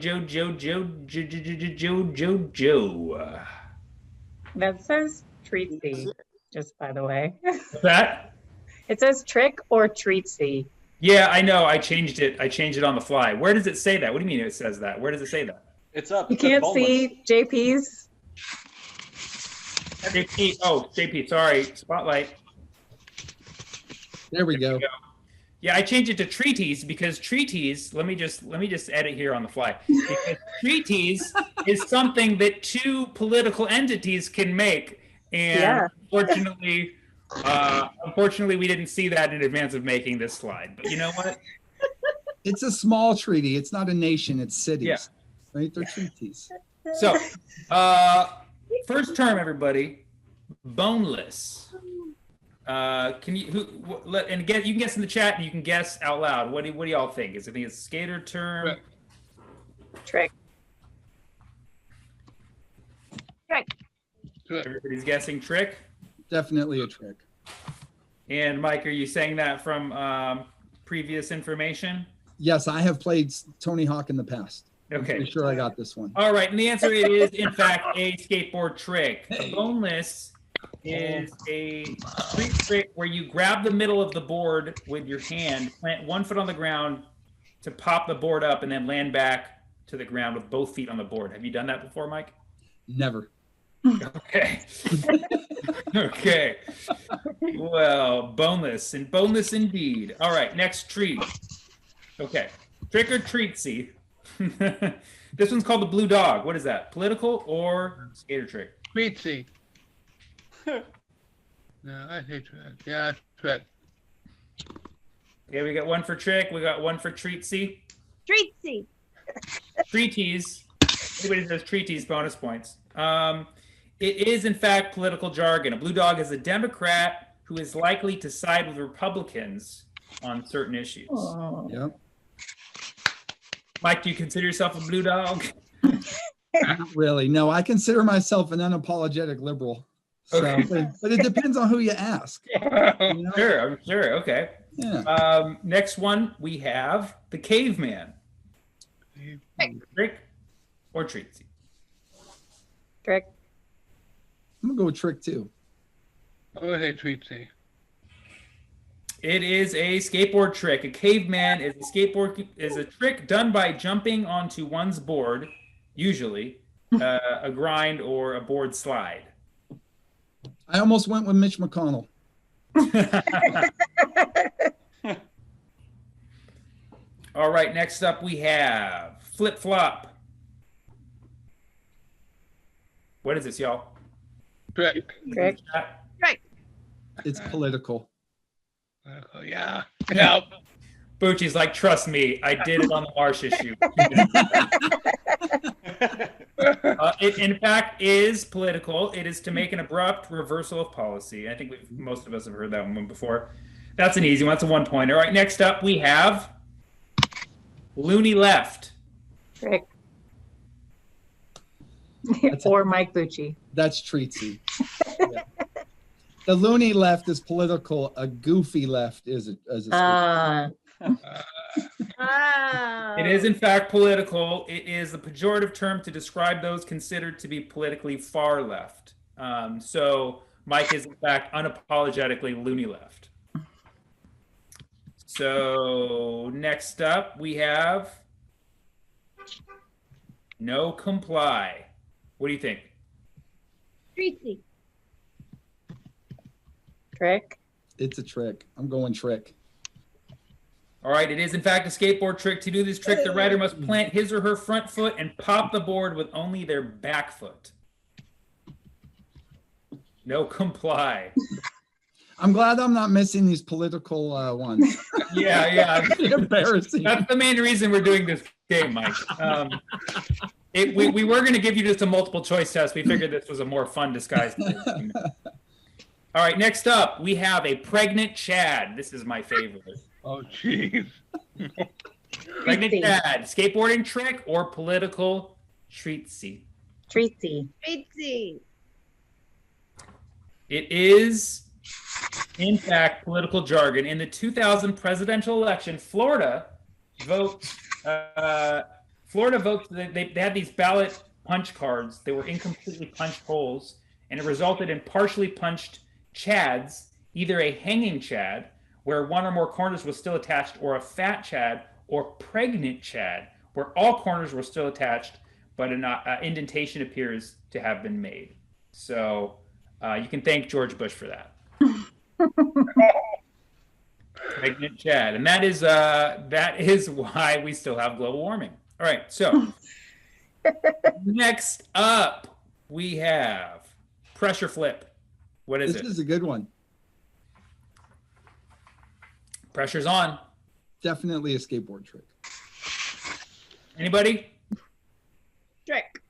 That says treatsy, just by the way. What's that? It says trick or treatsy. Yeah, I know. I changed it. I changed it on the fly. Where does it say that? What do you mean it says that? Where does it say that? It's up. You can't see JP's. JP. Oh, JP. Sorry. Spotlight. There we go. Yeah, I changed it to treaties because treaties. Let me just edit here on the fly. Because treaties is something that two political entities can make, and unfortunately, we didn't see that in advance of making this slide. But you know what? It's a small treaty. It's not a nation. It's cities. Yeah. Right? They're treaties. So, first term, everybody, boneless. Can you you can guess in the chat and you can guess out loud. What do y'all think? Is it a skater term? Trick. Everybody's guessing trick. Definitely a trick. And Mike, are you saying that from previous information? Yes, I have played Tony Hawk in the past. Okay. I'm pretty sure I got this one. All right, and the answer is, in fact, a skateboard trick. Boneless is a street trick where you grab the middle of the board with your hand, plant one foot on the ground to pop the board up, and then land back to the ground with both feet on the board. Have you done that before, Mike? Never. Okay. Okay. Well, boneless and boneless indeed. All right, next treat. Okay. Trick or treatsy. This one's called the blue dog. What is that? Political or skater trick? Treatsy. No, I say trick. Yeah, trick. Okay, we got one for trick. We got one for treatsy. Treatsy. Treaties. Anybody says treaties, bonus points. It is, in fact, political jargon. A blue dog is a Democrat who is likely to side with Republicans on certain issues. Oh. Yep. Mike, do you consider yourself a blue dog? Not really. No, I consider myself an unapologetic liberal. So, Okay. but it depends on who you ask. You know? Sure, I'm sure. Okay. Yeah. Next one, we have the caveman. Trick or treatsy? Trick. I'm gonna go with trick too. I would say treatsy. It is a skateboard trick. A caveman is a trick done by jumping onto one's board, usually a grind or a board slide. I almost went with Mitch McConnell. All right, next up we have flip flop. What is this, y'all? Trick. Trick. It's political. Yeah. Yeah. Bucci's like, trust me, I did it on the Marsh issue. It, in fact, is political. It is to make an abrupt reversal of policy. I think most of us have heard that one before. That's an easy one. That's a 1 point. All right, next up we have loony left. Trick. Or Mike Bucci. That's treatsy. Yeah. The loony left is political. A goofy left is a It is, in fact, political. It is a pejorative term to describe those considered to be politically far left. So Mike is, in fact, unapologetically loony left. So next up, we have no comply. What do you think? Treatsy. Trick. It's a trick. I'm going trick. All right, it is in fact a skateboard trick. To do this trick, the rider must plant his or her front foot and pop the board with only their back foot. No comply. I'm glad I'm not missing these political ones. Yeah. Embarrassing. That's the main reason we're doing this game, Mike. We were going to give you just a multiple choice test. We figured this was a more fun disguise. All right, next up, we have a pregnant Chad. This is my favorite. Oh, jeez. Pregnant Chad, skateboarding trick or political treatsy? Treatsy. Treatsy. It is, in fact, political jargon. In the 2000 presidential election, Florida votes. They had these ballot punch cards. They were incompletely punched holes, and it resulted in partially punched chads, either a hanging chad, where one or more corners was still attached, or a fat chad, or pregnant chad, where all corners were still attached, but an indentation appears to have been made. So you can thank George Bush for that. Pregnant chad. And that is why we still have global warming. All right, so next up, we have pressure flip. What is it? This is a good one. Pressure's on. Definitely a skateboard trick. Anybody? Trick.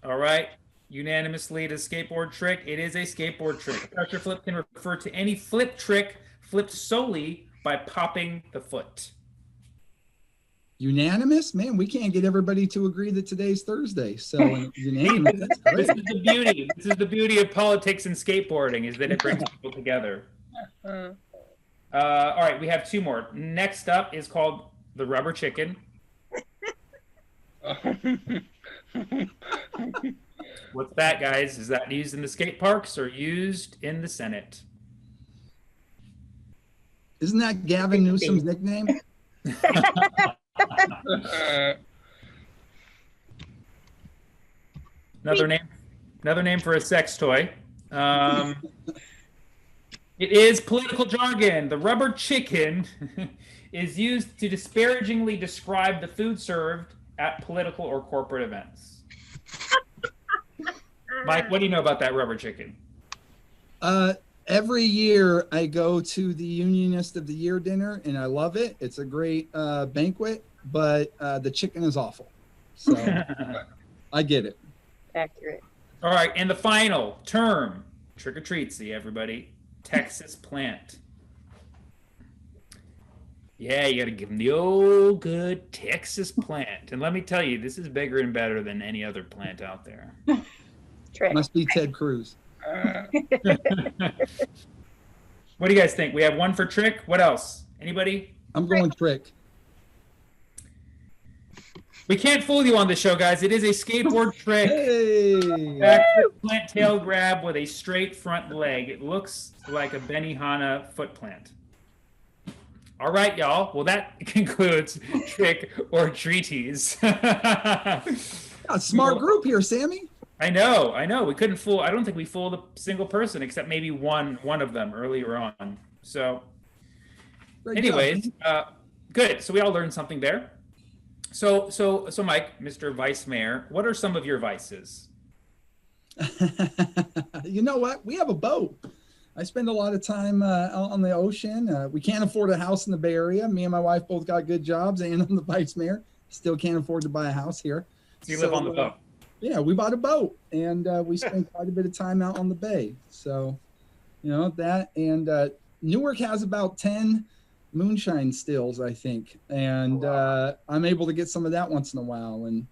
All right. Unanimously to skateboard trick. It is a skateboard trick. Pressure flip can refer to any flip trick flipped solely by popping the foot. Unanimous? Man, we can't get everybody to agree that today's Thursday. So unanimous, that's great. This is the beauty. This is the beauty of politics and skateboarding, is that it brings people together. All right, we have two more. Next up is called the rubber chicken. What's that, guys? Is that used in the skate parks or used in the Senate? Isn't that Gavin Newsom's nickname? Another name for a sex toy. It is political jargon. The rubber chicken is used to disparagingly describe the food served at political or corporate events. Mike, what do you know about that rubber chicken? Every year I go to the Unionist of the Year dinner and I love it. It's a great banquet, but the chicken is awful. So I get it. Accurate. All right, and the final term, trick or treatsy, everybody. Texas plant. Yeah, you got to give them the old good Texas plant. And let me tell you, this is bigger and better than any other plant out there. Must be Ted Cruz. What do you guys think? We have one for trick. What else? Anybody? I'm going trick. We can't fool you on this show, guys. It is a skateboard trick. Hey. Backflip plant tail grab with a straight front leg. It looks like a Benihana foot plant. All right, y'all. Well, that concludes trick or treaties. A smart group here, Sammy. I know. We couldn't fool. I don't think we fooled a single person except maybe one of them earlier on. So, anyways, good. So we all learned something there. So, Mike, Mr. Vice Mayor, what are some of your vices? You know what? We have a boat. I spend a lot of time out on the ocean. We can't afford a house in the Bay Area. Me and my wife both got good jobs, and I'm the vice mayor. Still can't afford to buy a house here. So you live on the boat? Yeah, we bought a boat, and we spend quite a bit of time out on the bay. So, that. And Newark has about 10 moonshine stills, I think. And I'm able to get some of that once in a while, and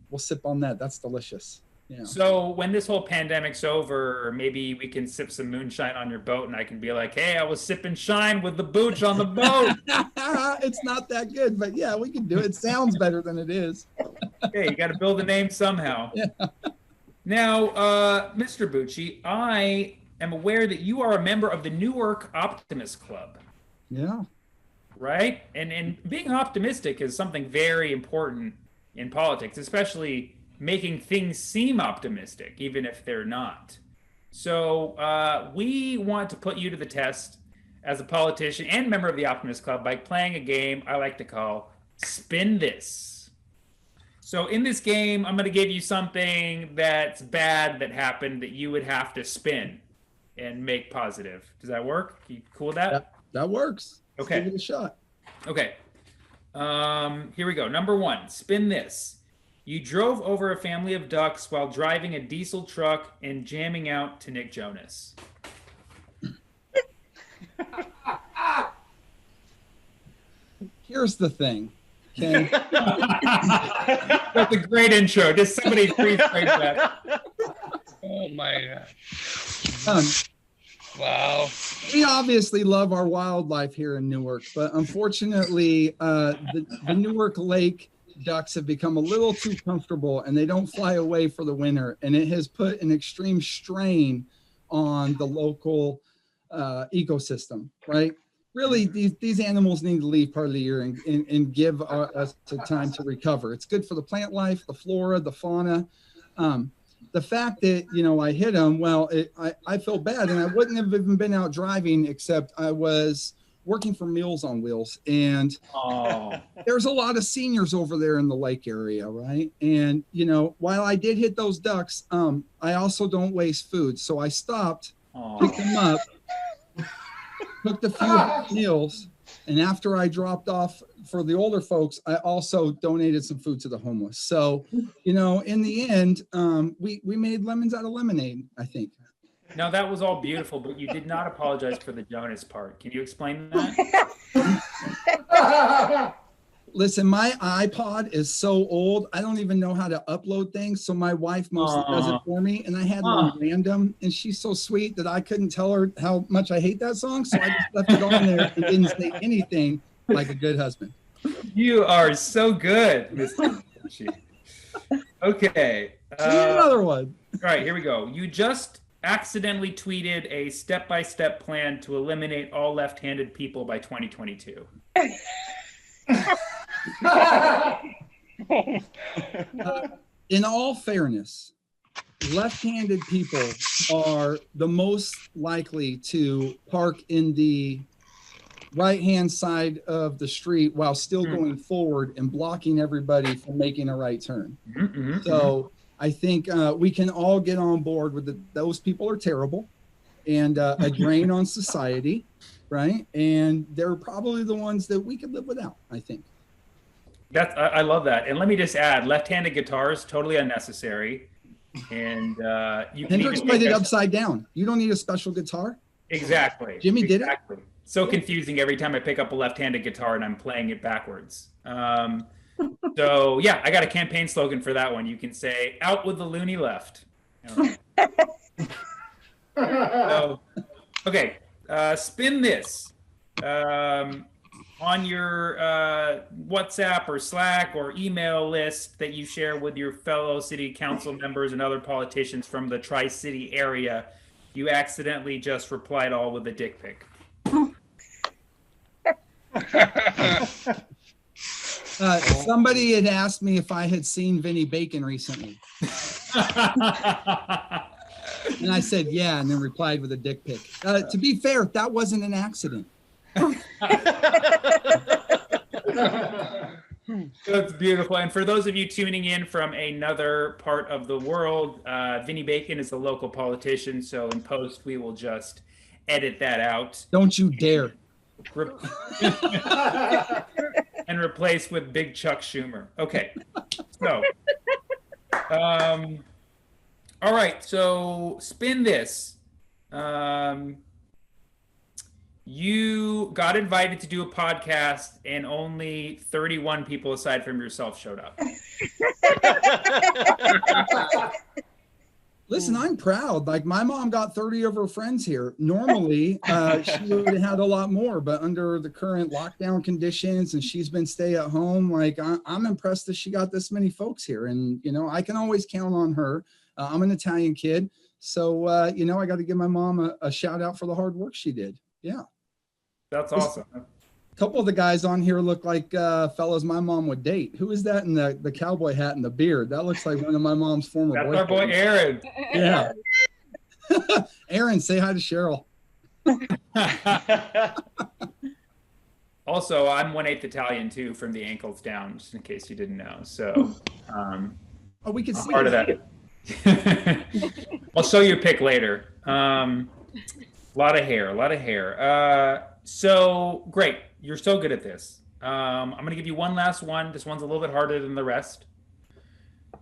we'll sip on that. That's delicious. Yeah. So when this whole pandemic's over, maybe we can sip some moonshine on your boat and I can be like, hey, I was sipping shine with the booch on the boat. It's not that good, but yeah, we can do it. It sounds better than it is. Hey, you got to build a name somehow. Yeah. Now, Mr. Bucci, I am aware that you are a member of the Newark Optimist Club. Yeah. Right? And being optimistic is something very important in politics, especially making things seem optimistic, even if they're not. So we want to put you to the test as a politician and member of the Optimist Club by playing a game I like to call Spin This. So in this game, I'm going to give you something that's bad that happened that you would have to spin and make positive. Does that work? You cool with that? That works. Okay. Let's give it a shot. Okay. Here we go. Number 1, spin this. You drove over a family of ducks while driving a diesel truck and jamming out to Nick Jonas. Here's the thing. Okay. That's a great intro. Just somebody rephrase that. Oh my God. Wow. We obviously love our wildlife here in Newark, but unfortunately, the Newark Lake ducks have become a little too comfortable and they don't fly away for the winter. And it has put an extreme strain on the local ecosystem, right? Really, these animals need to leave part of the year and give us the time to recover. It's good for the plant life, the flora, the fauna. The fact that, I hit them, well, I feel bad, and I wouldn't have even been out driving except I was working for Meals on Wheels. And there's a lot of seniors over there in the lake area, right? And, while I did hit those ducks, I also don't waste food. So I stopped, picked them up, cooked a few meals, and after I dropped off for the older folks, I also donated some food to the homeless. So, in the end, we made lemons out of lemonade, I think. No, that was all beautiful, but you did not apologize for the Jonas part. Can you explain that? Listen, my iPod is so old, I don't even know how to upload things. So my wife mostly does it for me. And I had one random, and she's so sweet that I couldn't tell her how much I hate that song. So I just left it on there and didn't say anything like a good husband. You are so good, Mr. Bucci. Okay. Another one. All right, here we go. You just accidentally tweeted a step-by-step plan to eliminate all left-handed people by 2022. In all fairness, left-handed people are the most likely to park in the right-hand side of the street while still going forward and blocking everybody from making a right turn. So I think we can all get on board with those people are terrible and a drain on society, right? And they're probably the ones that we could live without, I think. I love that. And let me just add, left-handed guitars, totally unnecessary. And you can Hendrix played it upside down. You don't need a special guitar. Exactly. Jimmy did it. So confusing every time I pick up a left-handed guitar and I'm playing it backwards. So yeah, I got a campaign slogan for that one. You can say, "Out with the loony left." So, okay, spin this. On your WhatsApp or Slack or email list that you share with your fellow city council members and other politicians from the Tri-City area, you accidentally just replied all with a dick pic. Somebody had asked me if I had seen Vinnie Bacon recently. And I said, yeah, and then replied with a dick pic. To be fair, that wasn't an accident. That's beautiful. And for those of you tuning in from another part of the world, Vinnie Bacon is a local politician, so in post we will just edit that out. Don't you dare. And replace with Big Chuck Schumer. Okay. So, all right. So spin this. You got invited to do a podcast and only 31 people aside from yourself showed up. Listen, I'm proud. Like, my mom got 30 of her friends here. Normally, she would have had a lot more, but under the current lockdown conditions, and she's been stay at home, like, I'm impressed that she got this many folks here. And, I can always count on her. I'm an Italian kid. So, I got to give my mom a shout out for the hard work she did. Yeah. That's awesome. A couple of the guys on here look like fellows my mom would date. Who is that in the cowboy hat and the beard? That looks like one of my mom's former boyfriends. That's our boy Aaron. Yeah. Aaron, say hi to Cheryl. Also, I'm 1/8 Italian too, from the ankles down, just in case you didn't know. So, oh, we can see part of that. I'll show you a pic later. A lot of hair. So great, you're so good at this. I'm gonna give you one last one. This one's a little bit harder than the rest.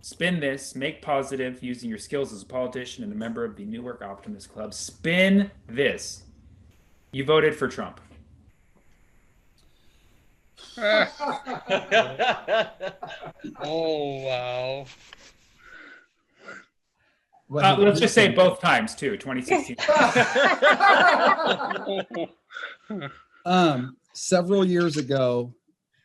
Spin this, make positive using your skills as a politician and a member of the Newark Optimist Club. Spin this. You voted for Trump. Oh, wow. Let's just say both times too, 2016. Several years ago,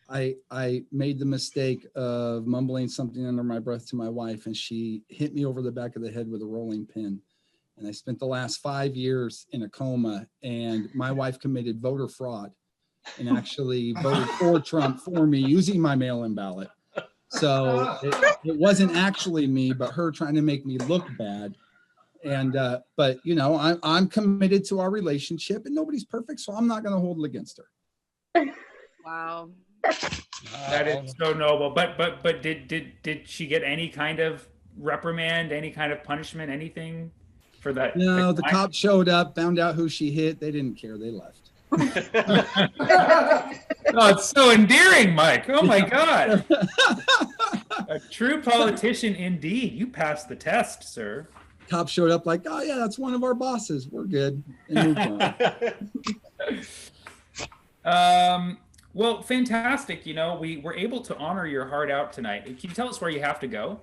I made the mistake of mumbling something under my breath to my wife, and she hit me over the back of the head with a rolling pin. And I spent the last 5 years in a coma, and my wife committed voter fraud and actually voted for Trump for me using my mail-in ballot. So it wasn't actually me, but her trying to make me look bad. And but you know, I'm committed to our relationship, and nobody's perfect, so I'm not going to hold it against her. Wow. That is so noble. But did she get any kind of reprimand, any kind of punishment, anything for that? No, the cops showed up, found out who she hit. They didn't care. They left. Oh, it's so endearing, Mike. Oh my God. A true politician indeed. You passed the test, sir. Cops showed up like, oh yeah, that's one of our bosses. We're good. And moved on. Well, fantastic. You know, we were able to honor your heart out tonight. Can you tell us where you have to go?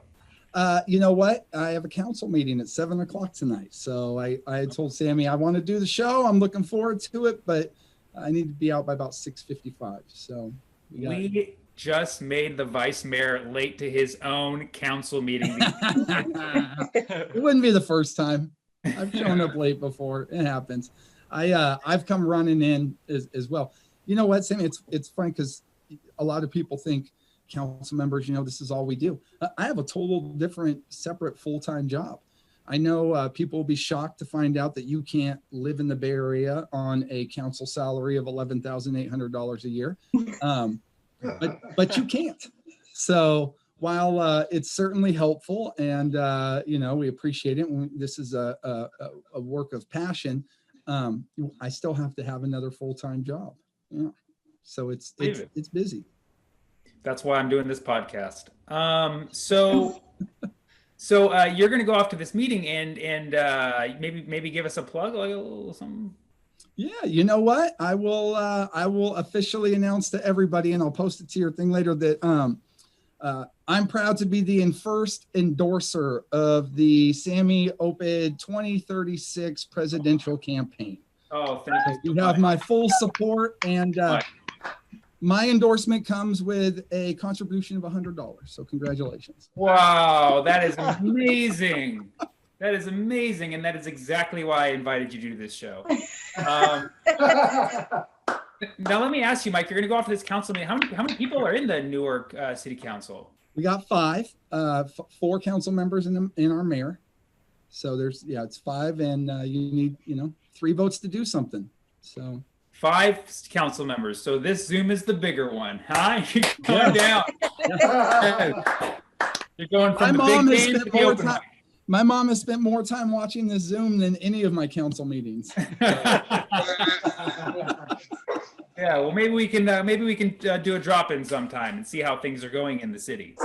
You know what? I have a council meeting at 7 o'clock tonight. So I had told Sammy I want to do the show. I'm looking forward to it, but I need to be out by about 6:55. So we just made the vice mayor late to his own council meeting. It wouldn't be the first time. I've shown up late before. It happens. I've come running in as well. You know what, Sammy? It's funny because a lot of people think council members, you know, this is all we do. I have a total different, separate full-time job. I know people will be shocked to find out that you can't live in the Bay Area on a council salary of $11,800 a year, but you can't. So while it's certainly helpful, and you know, we appreciate it, this is a work of passion, I still have to have another full-time job. Yeah, so it's busy. That's why I'm doing this podcast. So you're going to go off to this meeting and maybe give us a plug, like a little something. Yeah, you know what? I will officially announce to everybody, and I'll post it to your thing later, that I'm proud to be the first endorser of the Sammy Opid 2036 presidential campaign. Oh, thank you. You have my full support, and my endorsement comes with a contribution of $100. So congratulations. Wow, that is amazing. That is amazing, and that is exactly why I invited you to do this show. Now let me ask you, Mike. You're going to go off to this council meeting. How many people are in the Newark City Council? We got 5, 4 council members in our mayor. So it's 5, and you need 3 votes to do something. So 5 council members. So this Zoom is the bigger one, huh? You're going down. You're going from the big game to the open mic. My mom has spent more time watching this Zoom than any of my council meetings. Yeah, well, maybe we can do a drop-in sometime and see how things are going in the city.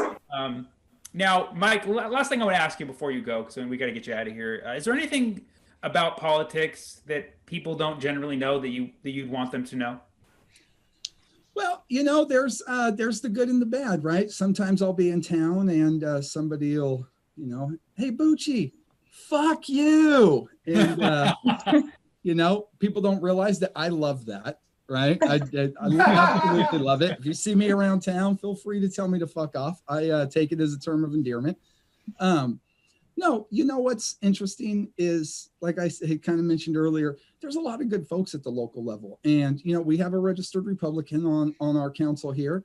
Now, Mike, last thing I want to ask you before you go, because we got to get you out of here. Is there anything about politics that people don't generally know that you'd want them to know? Well, there's the good and the bad, right? Sometimes I'll be in town and somebody will, hey, Bucci, fuck you. And, people don't realize that I love that, right? I absolutely love it. If you see me around town, feel free to tell me to fuck off. I take it as a term of endearment. No, what's interesting is, like I had kind of mentioned earlier, there's a lot of good folks at the local level. And, we have a registered Republican on our council here.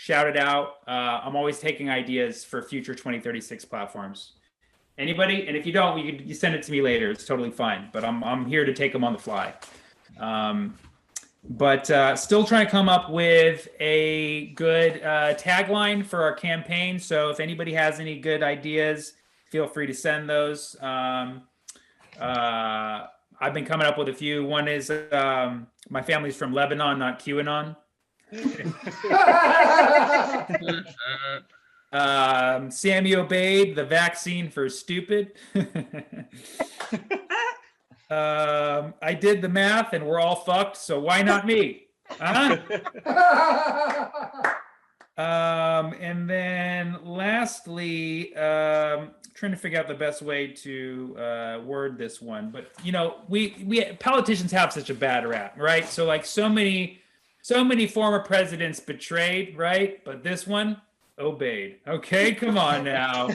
shout it out. I'm always taking ideas for future 2036 platforms. Anybody? And if you don't, you send it to me later. It's totally fine. But I'm here to take them on the fly. But still trying to come up with a good tagline for our campaign. So if anybody has any good ideas, feel free to send those. I've been coming up with a few. One is my family's from Lebanon, not QAnon. Sammy Obeid, the vaccine for stupid. I did the math and we're all fucked, so why not me? And then lastly, trying to figure out the best way to word this one, but you know, we politicians have such a bad rap, right? So like so many former presidents betrayed, right? But this one obeyed. Okay, come on now.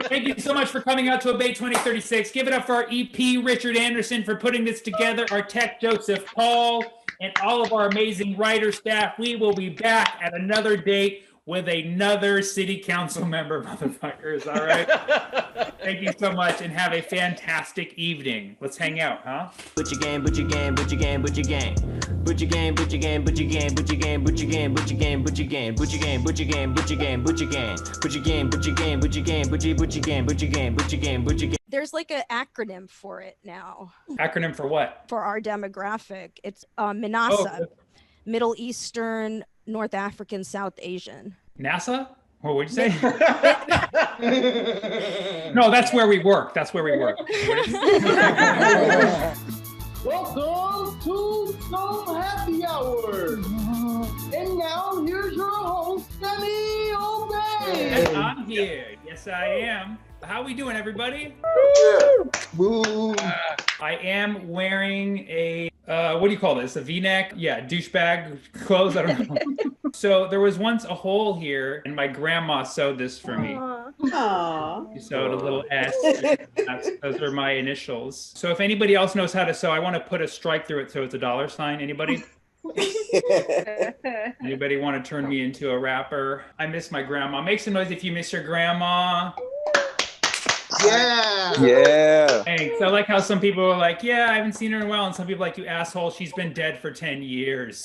Thank you so much for coming out to Obey 2036. Give it up for our EP, Richard Anderson, for putting this together, our tech, Joseph Paul, and all of our amazing writer staff. We will be back at another date with another city council member, motherfuckers, all right? Thank you so much, and have a fantastic evening. Let's hang out, huh? Butcher game, butcher game, butcher game, butcher game. Butcher game, butcher game, butcher game, butcher game, butcher game, butcher game, butcher game, butcher game, butcher game, butcher game, butcher game, butcher game, butcher game, butcher game, butcher game, butcher game, butcher game, butcher game. There's like an acronym for it now. Acronym for what? For our demographic. It's MINASA, Middle Eastern, North African, South Asian. NASA? What would you say? No, that's where we work. That's where we work. Welcome to Some Happy Hour. And now here's your host, Demi Obey. Yes, I'm here. Yes, I am. How we doing, everybody? Woo. I am wearing a, what do you call this? A V-neck? Yeah, douchebag clothes. I don't know. So there was once a hole here, and my grandma sewed this for me. Aww. She sewed a little S. Those are my initials. So if anybody else knows how to sew, I want to put a strike through it so it's a $sign. Anybody? Anybody want to turn me into a rapper? I miss my grandma. Make some noise if you miss your grandma. Yeah. Thanks. I like how some people are like, yeah, I haven't seen her in a while. And some people are like, you asshole, she's been dead for 10 years.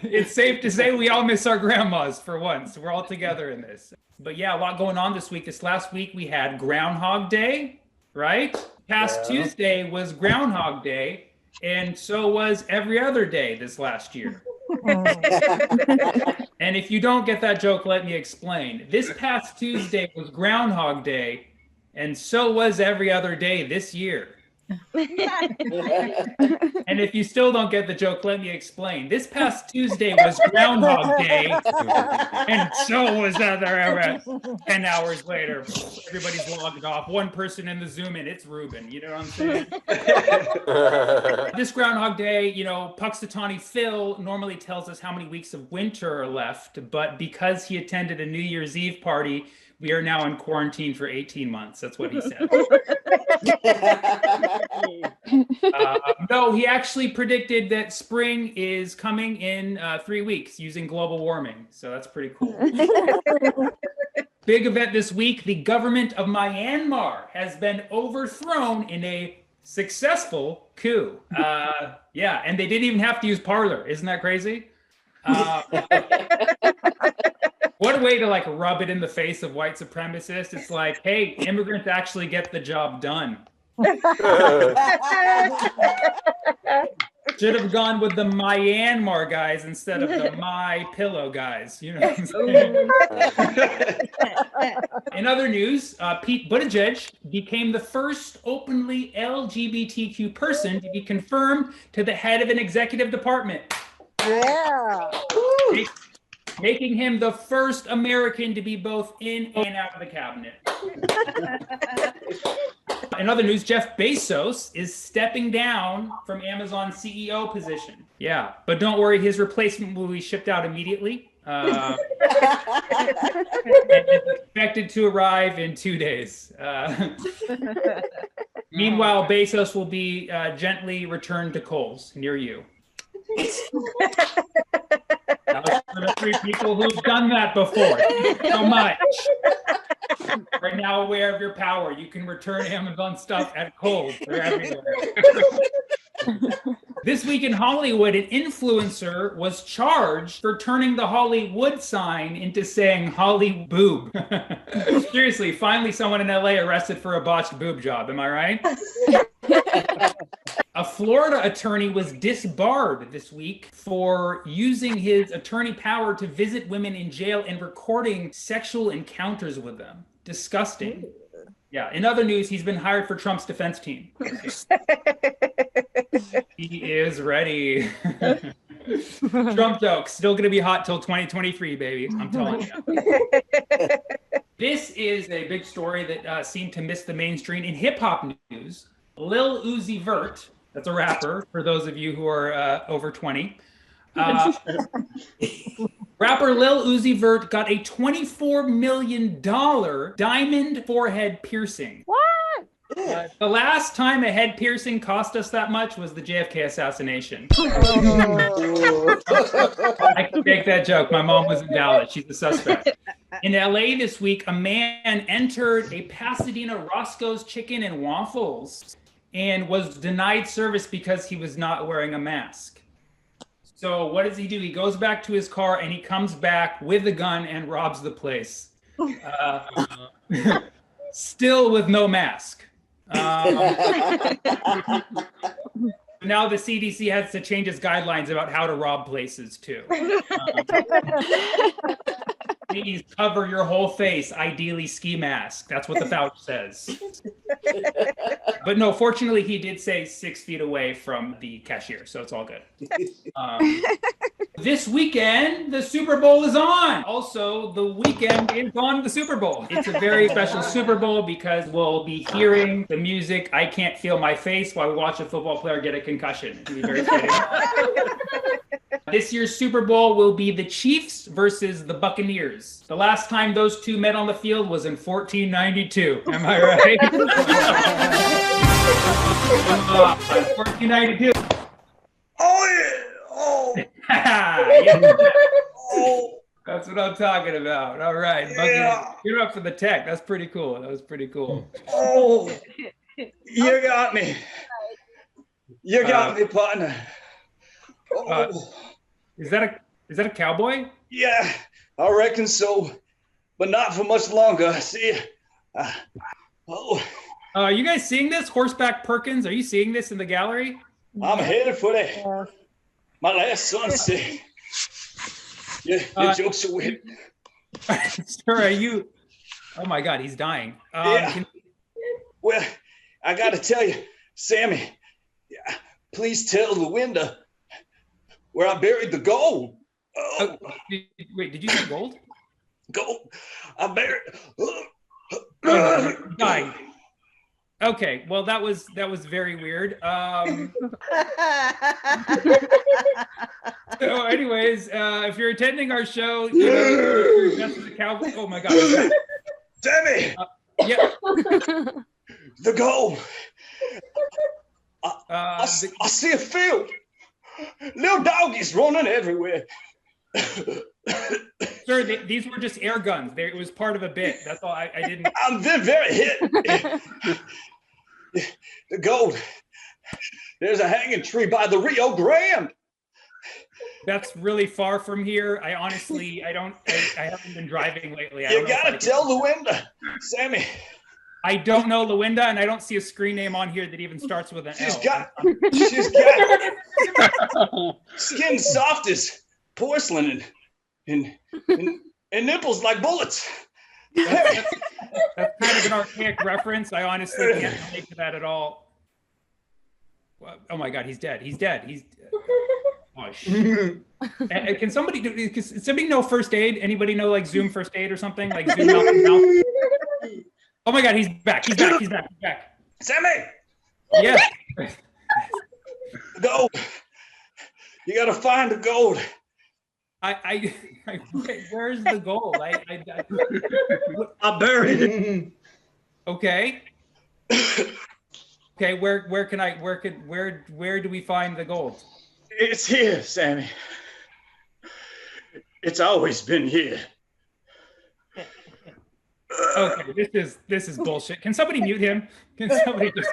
It's safe to say we all miss our grandmas for once. We're all together in this. But yeah, a lot going on this week. This last week we had Groundhog Day, right? Past Tuesday was Groundhog Day. And so was every other day this last year. And if you don't get that joke, let me explain. This past Tuesday was Groundhog Day, and so was every other day this year. And if you still don't get the joke, let me explain. This past Tuesday was Groundhog Day, and so was other 10 hours later. Everybody's logged off. One person in the Zoom in, it's Ruben. You know what I'm saying? This Groundhog Day, you know, Puxatawny Phil normally tells us how many weeks of winter are left, but because he attended a New Year's Eve party, we are now in quarantine for 18 months. That's what he said. No, he actually predicted that spring is coming in 3 weeks using global warming. So that's pretty cool. Big event this week. The government of Myanmar has been overthrown in a successful coup. Yeah, and they didn't even have to use Parler. Isn't that crazy? What a way to like rub it in the face of white supremacists. It's like, hey, immigrants actually get the job done. Should have gone with the Myanmar guys instead of the My Pillow guys. You know what I'm saying? In other news, Pete Buttigieg became the first openly LGBTQ person to be confirmed to the head of an executive department. Yeah. Making him the first American to be both in and out of the cabinet. In other news, Jeff Bezos is stepping down from Amazon's CEO position. Yeah, but don't worry, his replacement will be shipped out immediately. And it's expected to arrive in 2 days. Meanwhile, Bezos will be gently returned to Kohl's near you. That was for the 3 people who've done that before. Thank you so much. Right now, aware of your power. You can return Amazon stuff at Kohl's. They're everywhere. This week in Hollywood, an influencer was charged for turning the Hollywood sign into saying Holly boob. Seriously, finally someone in LA arrested for a botched boob job. Am I right? A Florida attorney was disbarred this week for using his attorney power to visit women in jail and recording sexual encounters with them. Disgusting. Yeah. In other news, he's been hired for Trump's defense team. He is ready. Trump jokes still going to be hot till 2023, baby. I'm telling you. This is a big story that seemed to miss the mainstream in hip hop news. Lil Uzi Vert, that's a rapper for those of you who are over 20. Rapper Lil Uzi Vert got a $24 million diamond forehead piercing. What? The last time a head piercing cost us that much was the JFK assassination. I can make that joke. My mom was in Dallas. She's the suspect. In LA this week, a man entered a Pasadena Roscoe's Chicken and Waffles and was denied service because he was not wearing a mask. So what does he do? He goes back to his car and he comes back with a gun and robs the place. Still with no mask. Now the CDC has to change its guidelines about how to rob places too. Please cover your whole face, ideally ski mask. That's what the voucher says. But no, fortunately, he did say 6 feet away from the cashier, so it's all good. This weekend, the Super Bowl is on. Also, the weekend is on the Super Bowl. It's a very special Super Bowl because we'll be hearing the music "I Can't Feel My Face" while we watch a football player get a concussion. It'll be very fitting. This year's Super Bowl will be the Chiefs versus the Buccaneers. The last time those two met on the field was in 1492. Am I right? 1492. Oh, yeah. Oh. Yeah. Oh. That's what I'm talking about. All right. Yeah. You're up for the tech. That's pretty cool. That was pretty cool. Oh, you got me. You got me, partner. Oh. Is that a cowboy? Yeah, I reckon so, but not for much longer. See, you guys seeing this? Horseback Perkins, are you seeing this in the gallery? I'm headed for that. My last sunset. Yeah, your jokes are weird. Sir, are you? Oh my God, he's dying. Yeah. Well, I got to tell you, Sammy. Please tell Luinda where I buried the gold. Oh. Wait, did you say gold? Gold. I buried. Dying. Okay, well that was very weird. So, anyways, if you're attending our show, you know, you're dressed as a cowboy. Oh my God! Sammy. Yeah. The gold. I see a field. Little doggies running everywhere. Sir, these were just air guns. It was part of a bit. That's all. I didn't. I'm very hit. The gold. There's a hanging tree by the Rio Grande. That's really far from here. I honestly, I haven't been driving lately. You gotta tell Luinda, Sammy. I don't know Luinda, and I don't see a screen name on here that even starts with an L. She's got skin soft as porcelain and nipples like bullets. That's kind of an archaic reference. I honestly can't relate to that at all. Oh my God, he's dead. He's dead. He's. Oh, shit. Can somebody know first aid? Anybody know like Zoom first aid or something? Like Zoom mouth. Oh my God, he's back. He's back. Sammy! Yes. The gold. You gotta find the gold. Where's the gold? I buried it. Okay. Okay, where do we find the gold? It's here, Sammy. It's always been here. Okay, this is bullshit. Can somebody mute him? Can somebody just?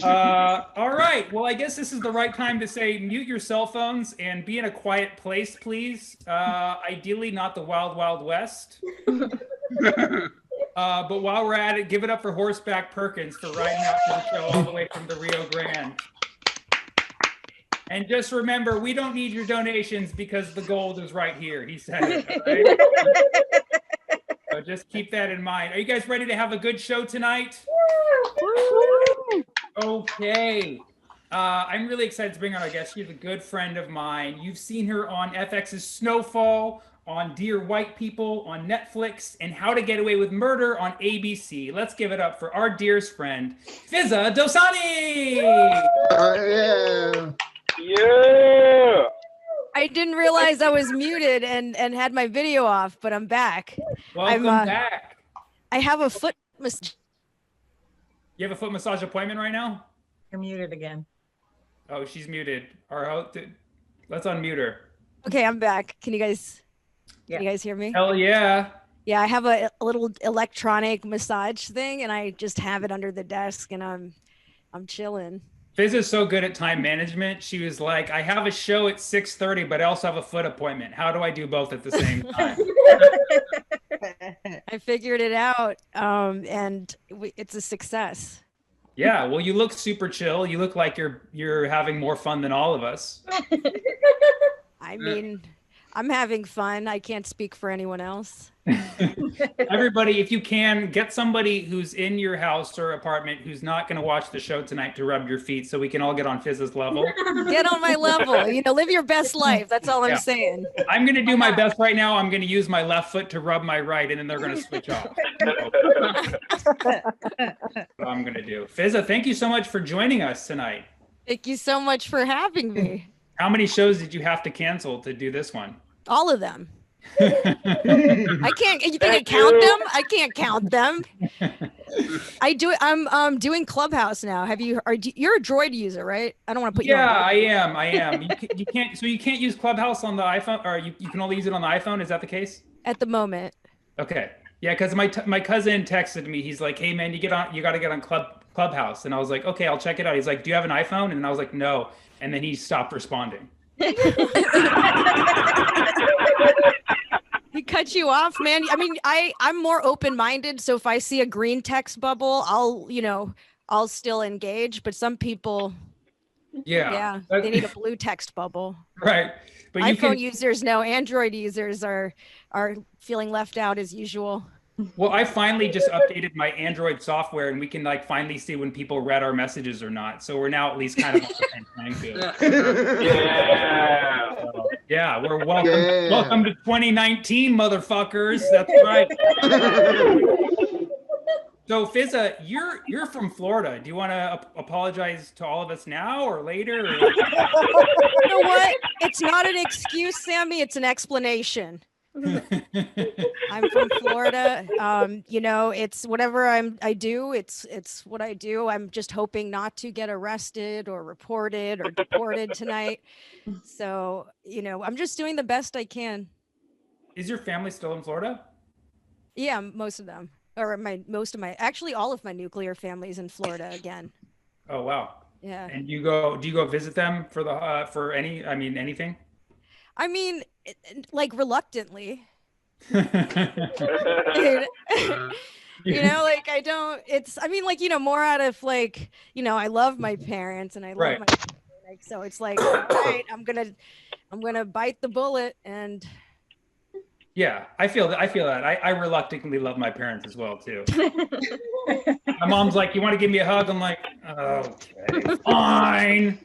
All right. Well, I guess this is the right time to say mute your cell phones and be in a quiet place, please. Ideally, not the Wild Wild West. But while we're at it, give it up for Horseback Perkins for riding out to the show all the way from the Rio Grande. And just remember, we don't need your donations because the gold is right here. He said it. All right? So just keep that in mind. Are you guys ready to have a good show tonight? Okay. I'm really excited to bring on our guest. She's a good friend of mine. You've seen her on FX's Snowfall, on Dear White People, on Netflix, and How to Get Away with Murder on ABC. Let's give it up for our dearest friend, Fizza Dosani! Yeah. Yeah. I didn't realize I was muted and had my video off, but I'm back. Welcome back. I have a foot massage. You have a foot massage appointment right now? You're muted again. Oh, she's muted. Let's unmute her. Okay, I'm back. Can you guys hear me? Hell yeah. Yeah, I have a little electronic massage thing, and I just have it under the desk, and I'm chilling. Fizz is so good at time management. She was like, I have a show at 6:30, but I also have a foot appointment. How do I do both at the same time? I figured it out, and it's a success. Yeah, well, you look super chill. You look like you're having more fun than all of us. I mean, I'm having fun. I can't speak for anyone else. Everybody, if you can, get somebody who's in your house or apartment who's not going to watch the show tonight to rub your feet so we can all get on Fizz's level. Get on my level. Live your best life. That's all I'm saying. I'm going to do my best right now. I'm going to use my left foot to rub my right, and then they're going to switch off. That's what I'm going to do. Fizza, thank you so much for joining us tonight. Thank you so much for having me. How many shows did you have to cancel to do this one? All of them. I can't. You think I count them? I can't count them. I do. I'm doing Clubhouse now. You're a Droid user, right? I don't want to put you. Yeah, I am. You can't. So you can't use Clubhouse on the iPhone, or you can only use it on the iPhone. Is that the case? At the moment. Okay. Yeah, because my cousin texted me. He's like, "Hey man, you got to get on Clubhouse," and I was like, "Okay, I'll check it out." He's like, "Do you have an iPhone?" And I was like, "No," and then he stopped responding. He cut you off, man. I mean, I'm more open-minded, so if I see a green text bubble, I'll still engage. But some people, they need a blue text bubble. Right. But iPhone users know. Android users are feeling left out as usual. Well, I finally just updated my Android software, and we can finally see when people read our messages or not. So we're now at least kind of on the same playing field. Yeah, we're welcome. Yeah. Welcome to 2019, motherfuckers. That's right. So Fizza, you're from Florida. Do you want to apologize to all of us now or later? Or... You know what? It's not an excuse, Sammy. It's an explanation. I'm from Florida. It's whatever I do. It's what I do. I'm just hoping not to get arrested or reported or deported tonight. So, I'm just doing the best I can. Is your family still in Florida? Yeah, most of them. Or actually all of my nuclear family's in Florida again. Oh, wow. Yeah. And do you go visit them for anything? I mean, reluctantly. More out of I love my parents and I love my so it's like, all right, I'm gonna bite the bullet and. Yeah, I feel that. I reluctantly love my parents as well too. My mom's like, "You want to give me a hug?" I'm like, "Okay, fine."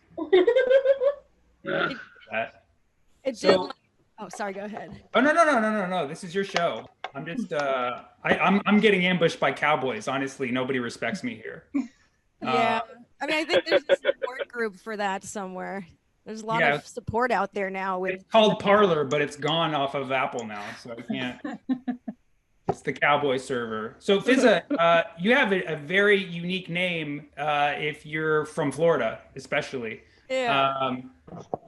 Oh, sorry. Go ahead. Oh no! This is your show. I'm just I'm getting ambushed by cowboys. Honestly, nobody respects me here. Yeah, I think there's a support group for that somewhere. There's a lot of support out there now. It's called Parler, but it's gone off of Apple now, so I can't. It's the cowboy server. So Fizza, you have a very unique name if you're from Florida, especially. Yeah.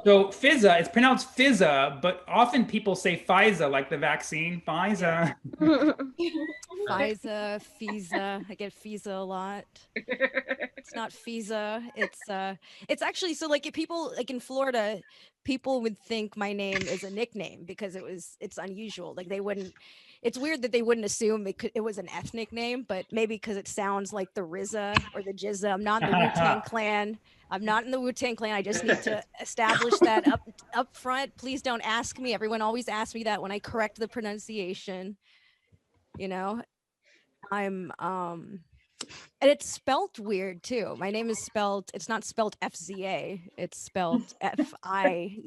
So Fizza, it's pronounced Fizza, but often people say Pfizer, like the vaccine, Pfizer. FISA, FISA. I get FISA a lot. It's not FISA. It's actually so like if people like in Florida, people would think my name is a nickname because it's unusual. Like they wouldn't. It's weird that they wouldn't assume it was an ethnic name, but maybe because it sounds like the RZA or the Jizza. I'm not in the Wu-Tang Clan. I'm not in the Wu-Tang Clan. I just need to establish that up front. Please don't ask me. Everyone always asks me that when I correct the pronunciation. You know, I'm and it's spelt weird too. My name is spelled. It's not spelled FZA. It's spelled FIZAA.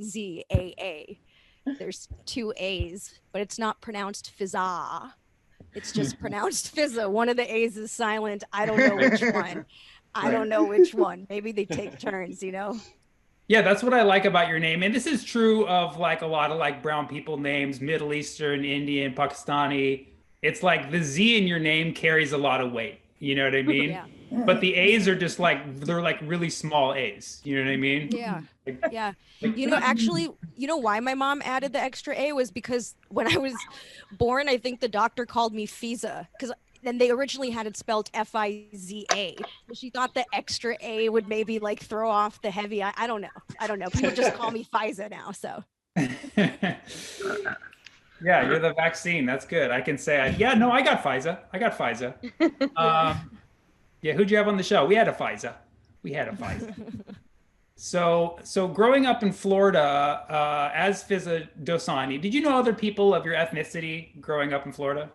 There's 2 A's, but it's not pronounced Fizza. It's just pronounced Fizza. One of the A's is silent. I don't know which one. I don't know which one. Maybe they take turns, you know? Yeah, that's what I like about your name. And this is true of like a lot of like brown people names, Middle Eastern, Indian, Pakistani. It's like the Z in your name carries a lot of weight. You know what I mean? Yeah. But the A's are just like, they're like really small A's. You know what I mean? Yeah. Yeah. You know, actually, you know why my mom added the extra A was because when I was born, I think the doctor called me Fiza because then they originally had it spelled F-I-Z-A. She thought the extra A would maybe like throw off the heavy. I don't know. I don't know. People just call me Fiza now. So. Yeah, you're the vaccine. That's good. I can say, I got Pfizer. I got Pfizer. Yeah, who'd you have on the show? We had a Pfizer. So growing up in Florida, as Fizza Dosani, did you know other people of your ethnicity growing up in Florida?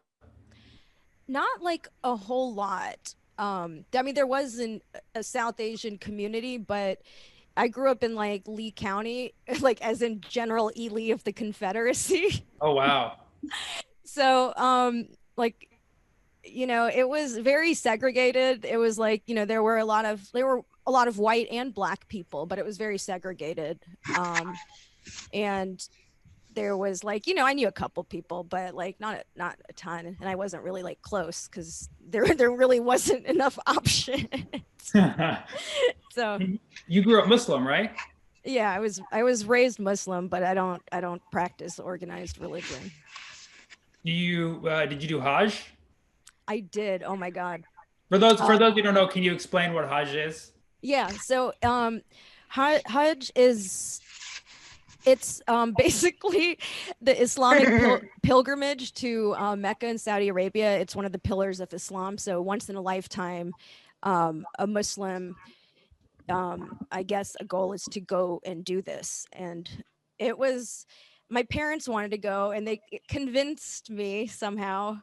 Not like a whole lot. I mean, there was a South Asian community, but I grew up in like Lee County, like as in General E. Lee of the Confederacy. Oh, wow. So, like, you know, it was very segregated. It was like, you know, there were a lot of white and black people, but it was very segregated. And there was like, you know, I knew a couple people, but like not a ton. And I wasn't really like close because there really wasn't enough options. So you grew up Muslim, right? Yeah, I was raised Muslim, but I don't practice organized religion. Did you do Hajj? I did. Oh my God. For those who don't know, can you explain what Hajj is? Yeah. So Hajj is basically the Islamic pilgrimage to Mecca and Saudi Arabia. It's one of the pillars of Islam. So once in a lifetime, a Muslim, I guess a goal is to go and do this. And it was, my parents wanted to go and they convinced me somehow.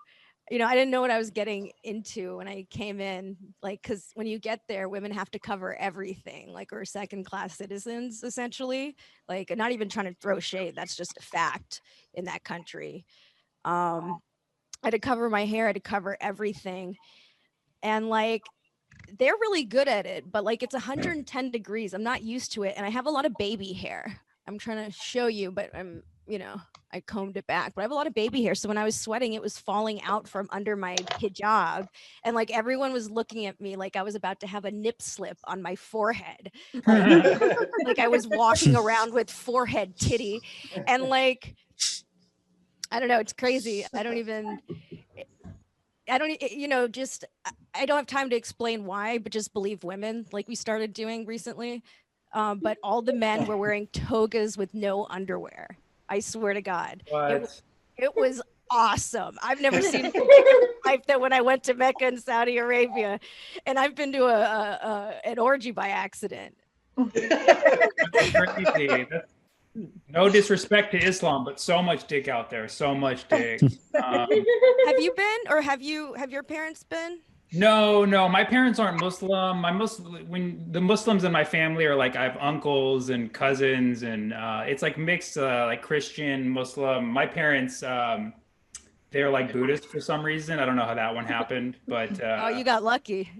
You know, I didn't know what I was getting into when I came in, like, because when you get there, women have to cover everything, like we're second-class citizens, essentially. Like, not even trying to throw shade. That's just a fact in that country. I had to cover my hair. I had to cover everything. And, like, they're really good at it, but, like, it's 110 degrees. I'm not used to it. And I have a lot of baby hair. I'm trying to show you, but you know, I combed it back, but I have a lot of baby hair. So when I was sweating, it was falling out from under my hijab. And like everyone was looking at me like I was about to have a nip slip on my forehead. Like I was walking around with forehead titty. And like, I don't know, it's crazy. I don't, you know, just, I don't have time to explain why, but just believe women like we started doing recently. But all the men were wearing togas with no underwear. I swear to God, it was awesome. I've never seen life that when I went to Mecca and Saudi Arabia, and I've been to an orgy by accident. Crazy. No disrespect to Islam, but so much dick out there, so much dick. Have you been, or have your parents been? No, my parents aren't Muslim. When the Muslims in my family are like, I have uncles and cousins, and it's like mixed, like Christian, Muslim. My parents, they're like Buddhist for some reason. I don't know how that one happened, but oh, you got lucky.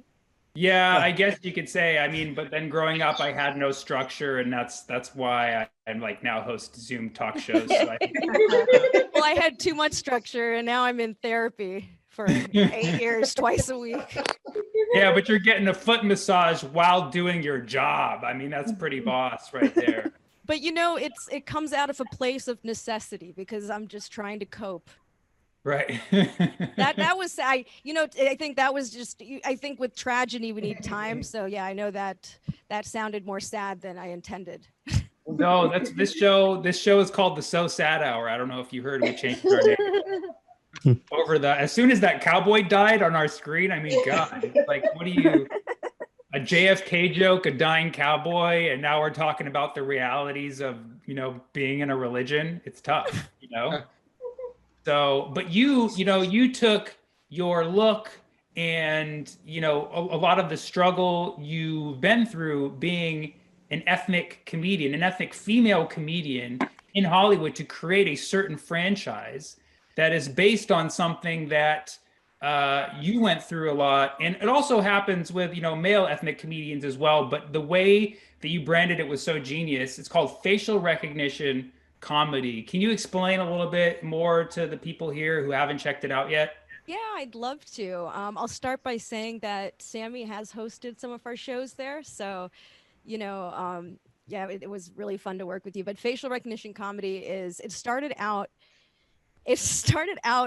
Yeah, I guess you could say. I mean, but then growing up, I had no structure, and that's why I'm like now host Zoom talk shows. So Well, I had too much structure, and now I'm in therapy for 8 years, twice a week. yeah, but you're getting a foot massage while doing your job. I mean, that's pretty boss right there. But you know, it comes out of a place of necessity because I'm just trying to cope. Right. that was I think that was just I think with tragedy we need time. So yeah, I know that sounded more sad than I intended. No, that's this show is called the So Sad Hour. I don't know if you heard, we changed our name. As soon as that cowboy died on our screen, I mean, God, like, what do you, a JFK joke, a dying cowboy, and now we're talking about the realities of, being in a religion. It's tough, So, but you took your look and, a lot of the struggle you've been through being an ethnic female comedian in Hollywood to create a certain franchise that is based on something that you went through a lot. And it also happens with, male ethnic comedians as well. But the way that you branded it was so genius. It's called facial recognition comedy. Can you explain a little bit more to the people here who haven't checked it out yet? Yeah, I'd love to. I'll start by saying that Sammy has hosted some of our shows there. So, it was really fun to work with you. But facial recognition comedy it started out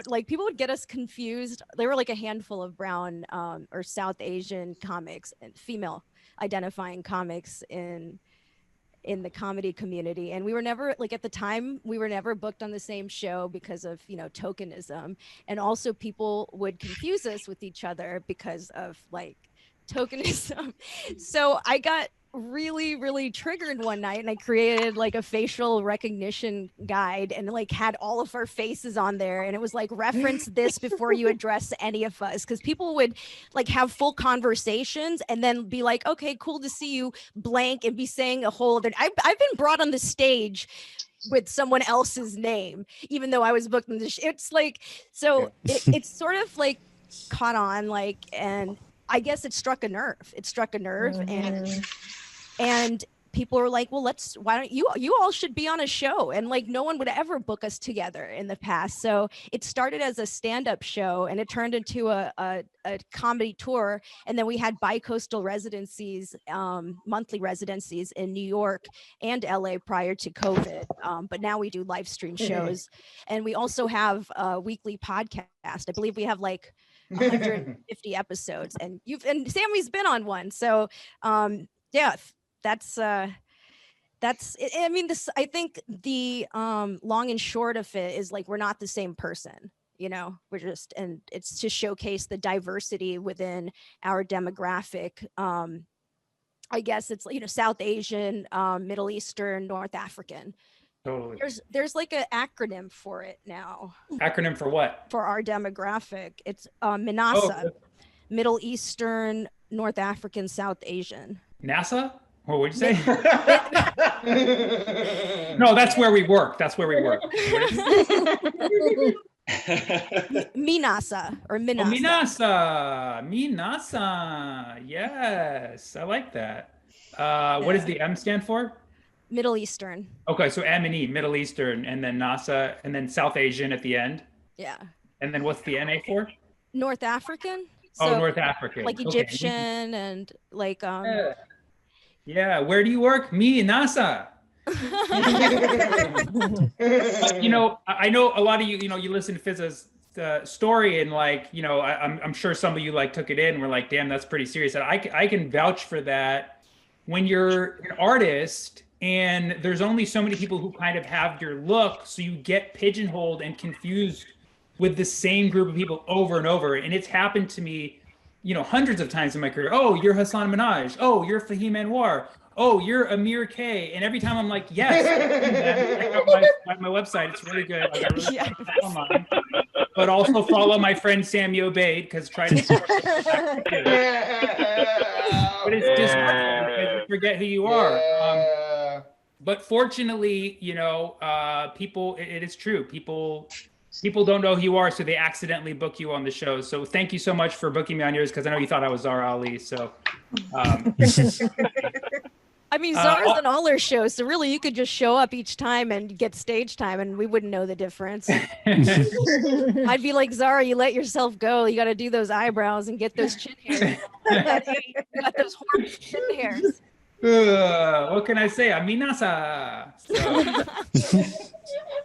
like people would get us confused. There were like a handful of brown or South Asian comics and female identifying comics in the comedy community, and we were never, like, at the time we were never booked on the same show because of tokenism, and also people would confuse us with each other because of like tokenism. So I got really, really triggered one night, and I created like a facial recognition guide and like had all of our faces on there, and it was like, reference this before you address any of us, because people would like have full conversations and then be like, okay, cool to see you, blank, and be saying a whole other. I've been brought on the stage with someone else's name, even though I was booked in the it's like, so it's sort of like caught on, like, and I guess it struck a nerve. And people were like, well, why don't you all should be on a show. And like, no one would ever book us together in the past. So it started as a stand-up show, and it turned into a comedy tour. And then we had bi-coastal residencies, monthly residencies in New York and LA prior to COVID. But now we do live stream shows. And we also have a weekly podcast. I believe we have like 150 episodes, and Sammy's been on one. So yeah, that's I mean, I think the long and short of it is like, we're not the same person, we're just, and it's to showcase the diversity within our demographic. I guess it's, South Asian, Middle Eastern, North African. Totally. There's like an acronym for it now. Acronym for what? For our demographic. It's MINASA, Middle Eastern, North African, South Asian. NASA? What would you say? No, that's where we work. MINASA or Minasa. Oh, Minasa. Yes, I like that. What does the M stand for? Middle Eastern. Okay, so M and E, Middle Eastern, and then NASA, and then South Asian at the end. Yeah. And then what's the NA for? North African. So, North African. Like Egyptian and like Yeah, where do you work? Me, NASA. I know a lot of you, you listen to Fizza's story, and like, I'm sure some of you like took it in and were like, damn, that's pretty serious. And I can vouch for that. When you're an artist and there's only so many people who kind of have your look, so you get pigeonholed and confused with the same group of people over and over. And it's happened to me, hundreds of times in my career. Oh, you're Hassan Minhaj. Oh, you're Fahim Anwar. Oh, you're Amir K. And every time I'm like, yes, check out my website. It's really good. I got really good stuff online. But also follow my friend Sammy Obeid, because try to support it. But it's just because you forget who you are. But fortunately, people, it is true. People people don't know who you are, so they accidentally book you on the show. So thank you so much for booking me on yours, because I know you thought I was Zara Ali. So I mean, Zara's on all her shows, so really you could just show up each time and get stage time, and we wouldn't know the difference. I'd be like, Zara, you let yourself go. You got to do those eyebrows and get those chin hairs. You got those horrible chin hairs. What can I say? Aminasa.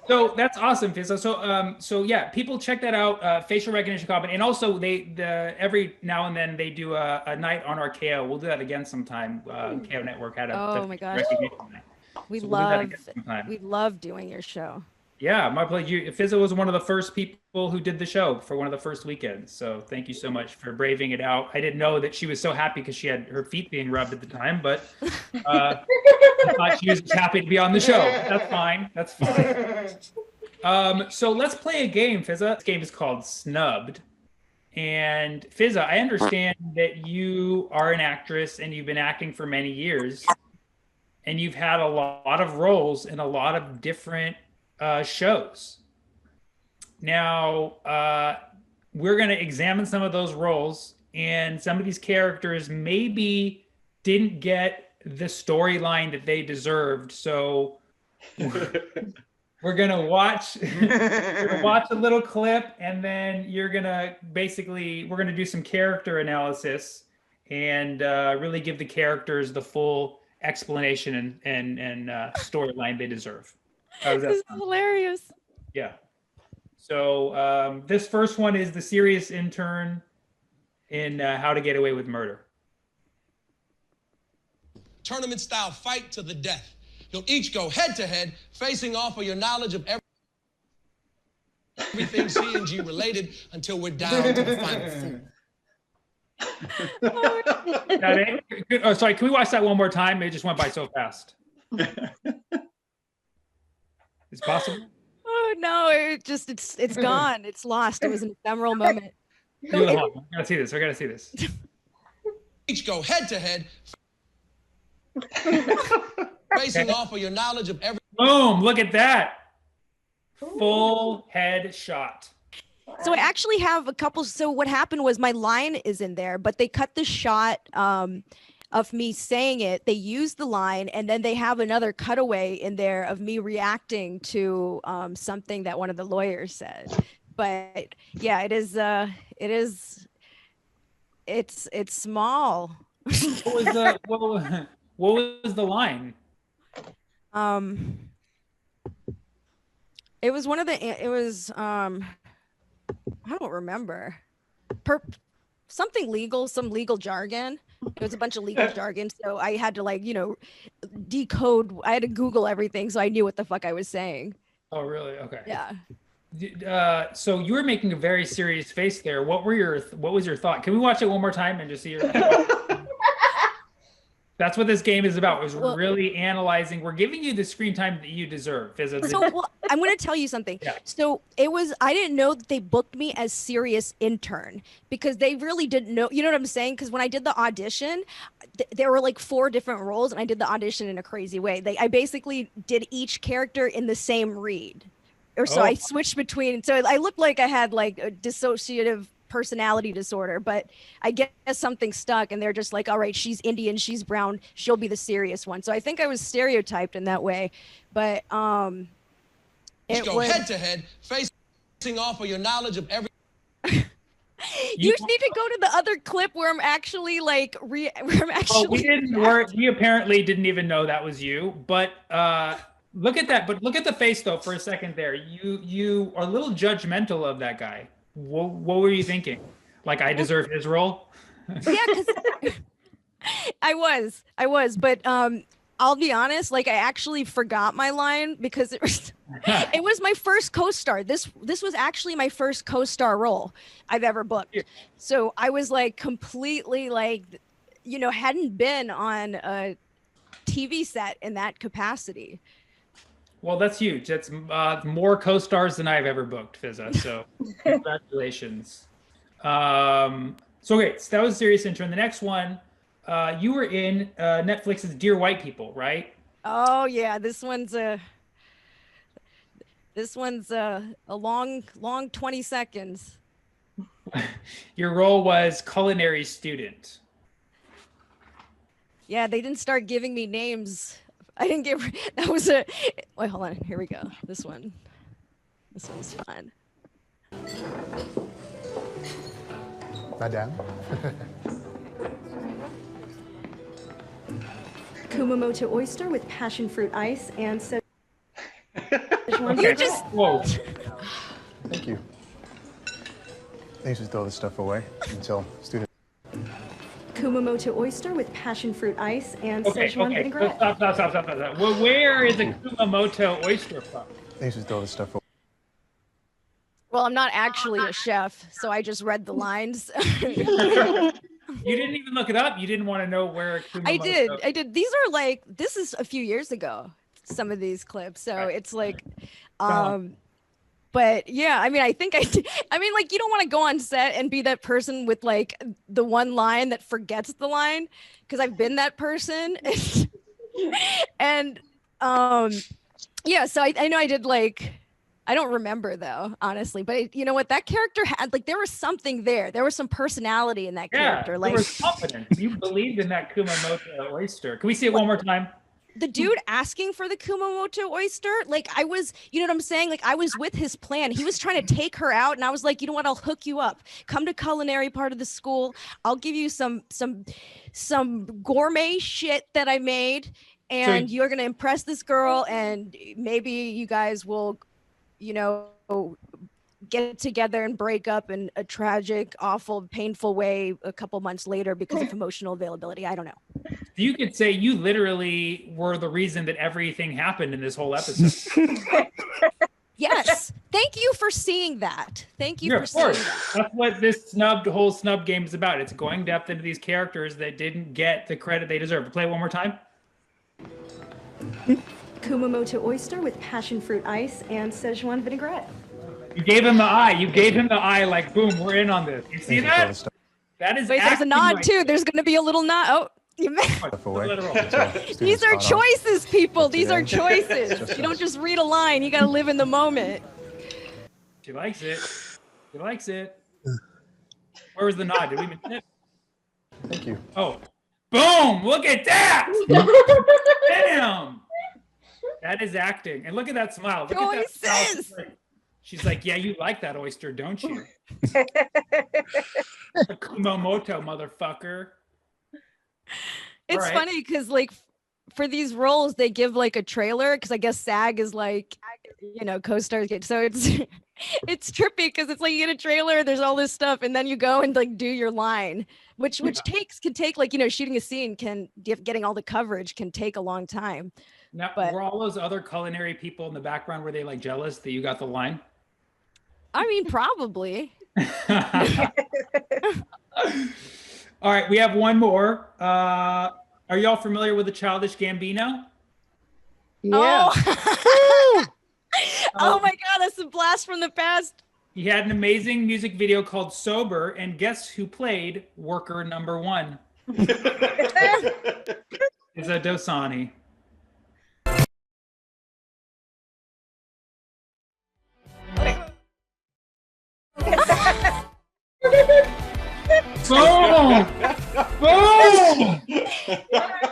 So that's awesome, Fizzo. So yeah, people check that out. Facial recognition combat, and also every now and then they do a night on Archaeo. We'll do that again sometime. Archaeo Network had Oh my gosh, recognition night. we So we'll do that love again sometime. we love doing your show. Yeah, my pleasure. Fizzo was one of the first people who did the show for one of the first weekends. So thank you so much for braving it out. I didn't know that she was so happy because she had her feet being rubbed at the time, but I thought she was just happy to be on the show. That's fine. That's fine. So let's play a game, Fizza. This game is called Snubbed. And Fizza, I understand that you are an actress and you've been acting for many years, and you've had a lot of roles in a lot of different shows. Now, we're going to examine some of those roles, and some of these characters maybe didn't get the storyline that they deserved. So we're going to watch a little clip, and then we're going to do some character analysis and really give the characters the full explanation and storyline they deserve. This is hilarious. Yeah. So this first one is the serious intern in How to Get Away with Murder. Tournament style fight to the death. You'll each go head to head, facing off for your knowledge of everything CNG related until we're down to the final four. That it? Oh, sorry. Can we watch that one more time? It just went by so fast. It's possible. Oh no, it's gone. It's lost. It was an ephemeral moment. I gotta see this. I gotta see this. Each go head to head, facing off for your knowledge of every. Boom! Look at that. Full head shot. So I actually have a couple. So what happened was my line is in there, but they cut the shot of me saying it. They used the line, and then they have another cutaway in there of me reacting to something that one of the lawyers said. But yeah, it's small. What was the line? It was one of the. It was I don't remember. Something legal, some legal jargon. It was a bunch of legal jargon, so I had to decode. I had to Google everything, so I knew what the fuck I was saying. Oh, really? Okay. Yeah. So you were making a very serious face there. What was your thought? Can we watch it one more time and just see your? That's what this game is about. Is really analyzing. We're giving you the screen time that you deserve. So I'm going to tell you something. Yeah. So I didn't know that they booked me as serious intern because they really didn't know. You know what I'm saying? Because when I did the audition, there were like 4 different roles, and I did the audition in a crazy way. I basically did each character in the same read, or so I switched between. So I looked like I had like a dissociative personality disorder, but I guess something stuck, and they're just like, all right, she's Indian, she's brown, she'll be the serious one. So I think I was stereotyped in that way, but it go head to head, facing off for your knowledge of every. You need to go to the other clip where I'm actually like we apparently didn't even know that was you, but look at that. But look at the face though for a second there. You are a little judgmental of that guy. What were you thinking? Like, I deserve his role? Yeah, because I was, but I'll be honest, like I actually forgot my line because it was my first co-star. This was actually my first co-star role I've ever booked. So I was like completely like, hadn't been on a TV set in that capacity. Well, that's huge. That's more co-stars than I've ever booked, Fizza. So congratulations. So that was Serious Intern. The next one, you were in Netflix's Dear White People, right? Oh yeah, this one's This one's a long 20 seconds. Your role was culinary student. Yeah, they didn't start giving me names. I didn't give. That was a. Wait, hold on. Here we go. This one. This one's fun. Madame. Kumamoto oyster with passion fruit ice and so. You're just. Whoa. Thank you. I used to throw this stuff away until students. Kumamoto oyster with passion fruit ice and Okay, Szechuan okay. vinaigrette. Stop. Well, where is a Kumamoto oyster from? I used to throw this stuff away. Well, I'm not actually a chef, so I just read the lines. You didn't even look it up. You didn't want to know where Kumamoto. I did. These are like, this is a few years ago, some of these clips. So it's like, but yeah, I mean, I think I did. I mean, like, you don't want to go on set and be that person with like the one line that forgets the line, because I've been that person. And yeah, so I know I did like, I don't remember though, honestly, but you know what? That character had like, there was something there. There was some personality in that character. Like, there was confidence. You believed in that Kumamoto oyster. Can we see it one more time? The dude asking for the Kumamoto oyster, like I was, you know what I'm saying? Like I was with his plan. He was trying to take her out, and I was like, you know what? I'll hook you up. Come to culinary part of the school. I'll give you some gourmet shit that I made, and you're gonna impress this girl, and maybe you guys will, you know, get together and break up in a tragic, awful, painful way a couple months later because of emotional availability. I don't know. You could say you literally were the reason that everything happened in this whole episode. Yes. Thank you for seeing that. Thank you for seeing that. That's what this whole snub game is about. It's going depth into these characters that didn't get the credit they deserve. Play it one more time. Kumamoto oyster with passion fruit ice and Szechuan vinaigrette. You gave him the eye. You gave him the eye like, boom, we're in on this. You see that? That is Wait, there's a acting nod right too. there. There's going to be a little nod. Oh, you these are choices, people. These are choices. You don't just read a line. You got to live in the moment. She likes it. She likes it. Where was the nod? Did we mention it? Thank you. Oh, boom! Look at that! Damn! That is acting. And look at that smile. Look at that smile. She's like, yeah, you like that oyster, don't you? Kumamoto, motherfucker. It's funny because like for these roles, they give like a trailer because I guess SAG is like, you know, co-stars get, so it's it's trippy because it's like you get a trailer, there's all this stuff, and then you go and like do your line, which can take like, you know, shooting a scene getting all the coverage can take a long time. Now, were all those other culinary people in the background, were they like jealous that you got the line? I mean, probably. All right, we have one more. Are y'all familiar with the Childish Gambino? Yeah. Oh my God, that's a blast from the past. He had an amazing music video called Sober, and guess who played worker number one? It's a Dosani. Boom! Boom!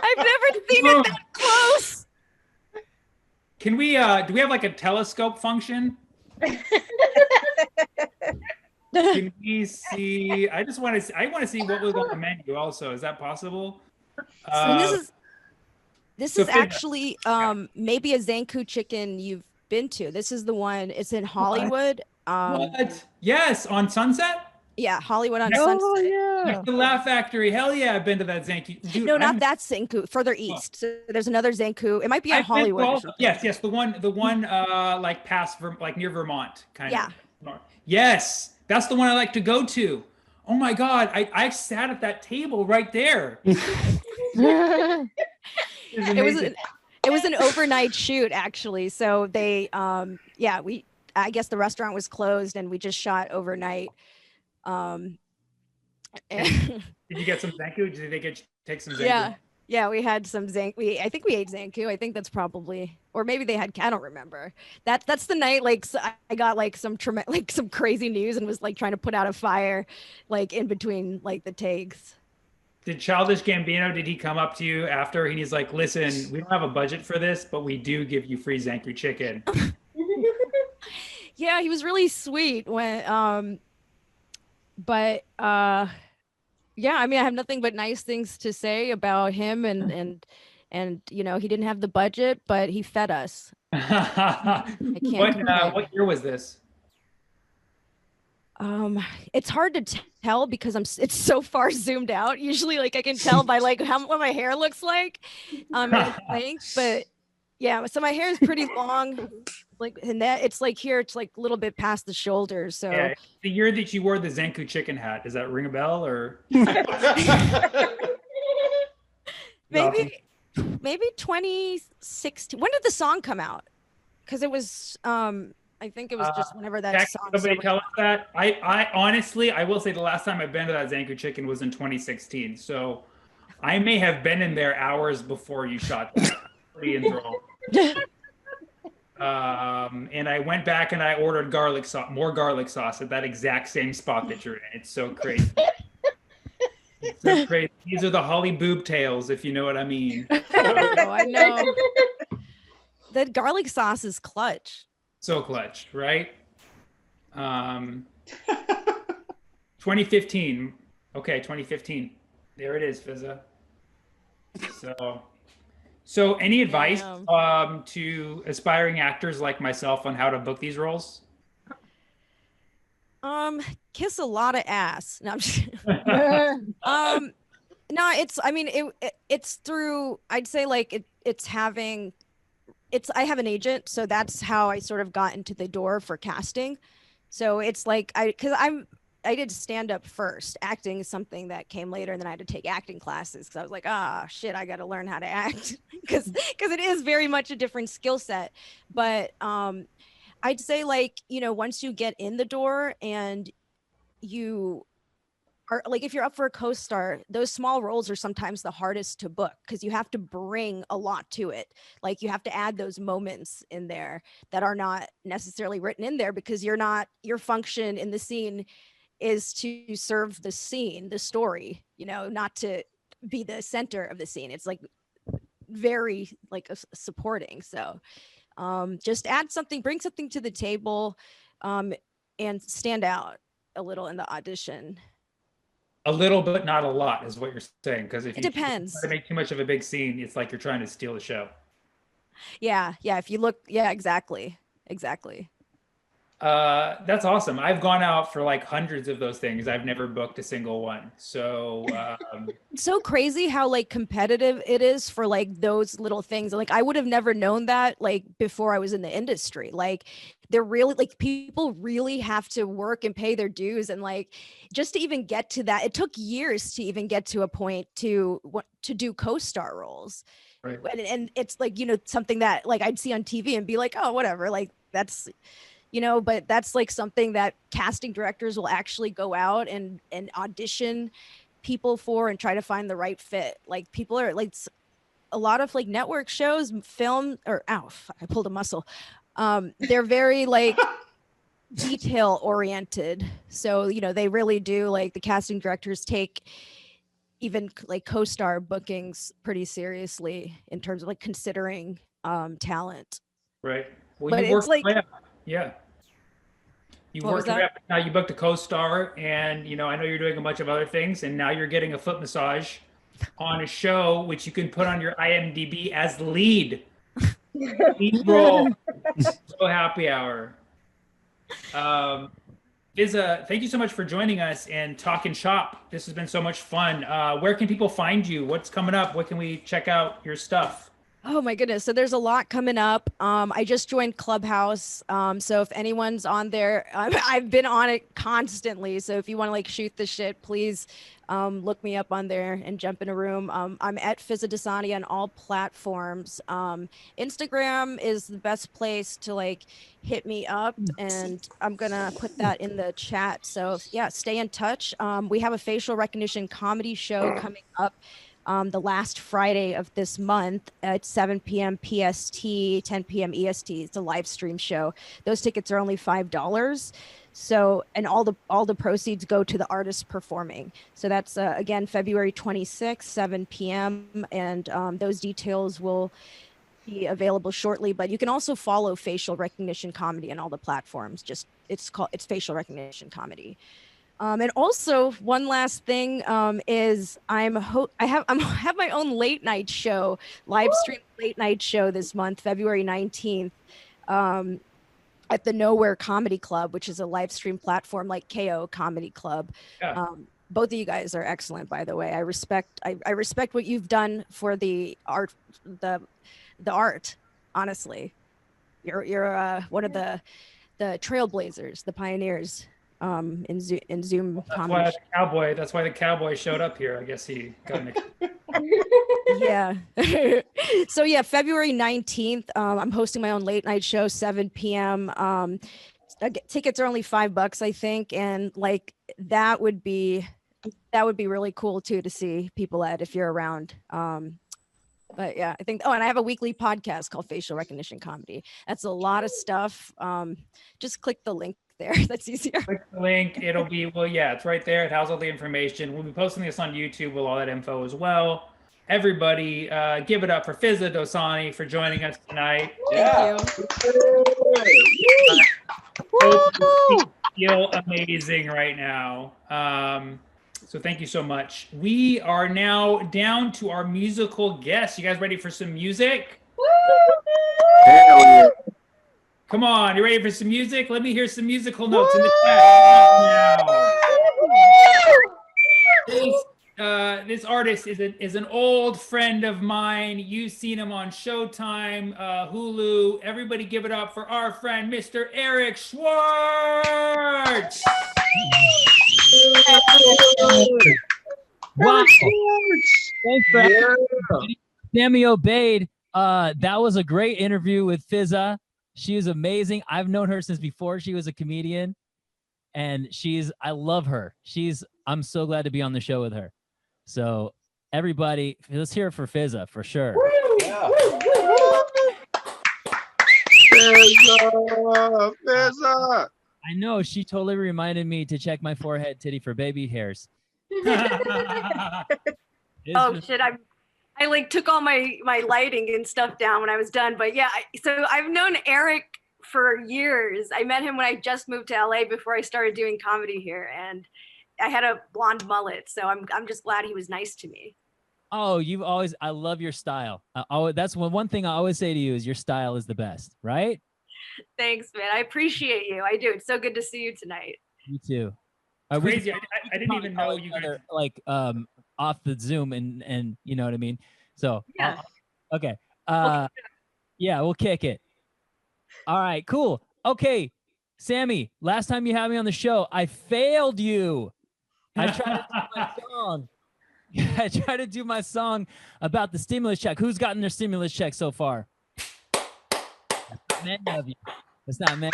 I've never seen it that close. Can we do we have like a telescope function? Can we see? I want to see what was on the menu also. Is that possible? This is actually maybe a Zanku chicken you've been to. This is the one. It's in Hollywood. What? Yes, on Sunset? Yeah, Hollywood on Sunset. Yeah. The Laugh Factory. Hell yeah, I've been to that Zanku. Dude, no, not that Zanku. Further east. So there's another Zanku. It might be on Hollywood. Or something. Yes, the one like past like near Vermont kind of. Yeah. Yes, that's the one I like to go to. Oh my God, I sat at that table right there. It was an overnight shoot actually. So they I guess the restaurant was closed and we just shot overnight. Did you get some Zanku? Did they take some Zanku? Yeah, we had some I think we ate Zanku. I think that's probably, or maybe they had. I don't remember. That's the night. Like I got like some some crazy news and was like trying to put out a fire, like in between like the takes. Did Childish Gambino, did he come up to you after and he's like, listen, we don't have a budget for this, but we do give you free Zanku chicken? Yeah, he was really sweet when but yeah, I mean, I have nothing but nice things to say about him and you know, he didn't have the budget, but he fed us. I can't complain. What year was this? It's hard to tell because it's so far zoomed out. Usually, like I can tell by like what my hair looks like, and length. But yeah, so my hair is pretty long, like, and that it's like here, it's like a little bit past the shoulders. So yeah, the year that you wore the Zanku chicken hat, does that ring a bell or? maybe 2016. When did the song come out? Because it was I think it was just whenever that song. Somebody tell us that. I honestly, I will say the last time I've been to that Zanku chicken was in 2016. So I may have been in there hours before you shot that. Pretty enthralled. And I went back and I ordered garlic sauce, more garlic sauce at that exact same spot that you're in. It's so crazy. It's so crazy. These are the Holly boob tails, if you know what I mean. Oh, I know. The garlic sauce is clutch. So clutch, right? 2015. Okay, 2015. There it is, Fizza. So any advice to aspiring actors like myself on how to book these roles? Kiss a lot of ass. No, I'm just no, it's through, I'd say like I have an agent, so that's how I sort of got into the door for casting. So it's like I did stand up first. Acting is something that came later, and then I had to take acting classes because I was like, shit, I got to learn how to act because it is very much a different skill set. But I'd say like, you know, once you get in the door and you are like, if you're up for a co-star, those small roles are sometimes the hardest to book because you have to bring a lot to it. Like you have to add those moments in there that are not necessarily written in there because your function in the scene is to serve the scene, the story, you know, not to be the center of the scene. It's like very like supporting. So just add something, bring something to the table, and stand out a little in the audition. A little, but not a lot, is what you're saying. Because if it depends. Try to make too much of a big scene, it's like you're trying to steal the show. Yeah. If you look, yeah, exactly. That's awesome. I've gone out for like hundreds of those things. I've never booked a single one. So it's so crazy how like competitive it is for like those little things. Like I would have never known that like before I was in the industry. Like they're really like people really have to work and pay their dues, and like just to even get to that, it took years to even get to a point to do co-star roles. Right. And it's like, you know, something that like I'd see on TV and be like, oh, whatever, like that's, you know, but that's like something that casting directors will actually go out and audition people for and try to find the right fit. Like people are like a lot of like network shows, film, or I pulled a muscle. They're very like detail oriented. So, you know, they really do like the casting directors take even like co-star bookings pretty seriously in terms of like considering talent. Right. Well, but you it's like, yeah. You What was worked your way that? up. Now you booked a co-star, and you know I know you're doing a bunch of other things, and now you're getting a foot massage on a show which you can put on your IMDb as lead role. So happy hour. Fizza, thank you so much for joining us and talking shop. This has been so much fun. Where can people find you? What's coming up? What can we check out your stuff? Oh my goodness. So there's a lot coming up. I just joined Clubhouse. So if anyone's on there, I've been on it constantly. So if you want to like shoot the shit, please look me up on there and jump in a room. I'm at Fizza Dasani on all platforms. Instagram is the best place to like hit me up, and I'm gonna put that in the chat. So yeah, stay in touch. We have a facial recognition comedy show coming up the last Friday of this month at 7 p.m. PST, 10 p.m. EST. It's a live stream show. Those tickets are only $5. So, and all the proceeds go to the artist performing. So that's again February 26th, 7 p.m. And those details will be available shortly. But you can also follow Facial Recognition Comedy on all the platforms. It's Facial Recognition Comedy. And also one last thing is I have my own late night show, live stream late night show this month, February 19th. At the Nowhere Comedy Club, which is a live stream platform like KO Comedy Club. Yeah. Both of you guys are excellent, by the way. I respect what you've done for the art, the art. Honestly, you're one of the trailblazers, the pioneers in Zoom That's comedy. why the cowboy showed up here. I guess he got an. Yeah. So yeah, February 19th, I'm hosting my own late night show, 7 p.m. Tickets are only $5, I think. And like, that would be really cool too, to see people at, if you're around. But yeah, I think, and I have a weekly podcast called Facial Recognition Comedy. That's a lot of stuff. Just click the link there. That's easier. Click the link. It'll be, it's right there. It has all the information. We'll be posting this on YouTube with all that info as well. Everybody, give it up for Fizza Dosani for joining us tonight. Thank you. Feel amazing right now. So thank you so much. We are now down to our musical guests. You guys ready for some music? Come on, you ready for some music? Let me hear some musical notes in the chat now. This artist is an old friend of mine. You've seen him on Showtime, Hulu. Everybody give it up for our friend, Mr. Eric Schwartz. Wow. Thanks for Sammy Obeid. That was a great interview with Fizza. She is amazing. I've known her since before she was a comedian, and I love her. I'm so glad to be on the show with her. So everybody, let's hear it for Fizza for sure. Yeah. Fizza. I know, she totally reminded me to check my forehead titty for baby hairs. Oh shit, I like took all my lighting and stuff down when I was done. But yeah, so I've known Eric for years. I met him when I just moved to LA before I started doing comedy here, and I had a blonde mullet, so I'm just glad he was nice to me. Oh, I love your style. That's one thing I always say to you is your style is the best, right? Thanks, man. I appreciate you. I do. It's so good to see you tonight. You too. Crazy. I didn't even know you guys like off the Zoom and you know what I mean. So yeah. Okay. Yeah, we'll kick it. All right, cool. Okay, Sammy. Last time you had me on the show, I failed you. I tried to do my song. I tried to do my song about the stimulus check. Who's gotten their stimulus check so far? Many of you. It's not many.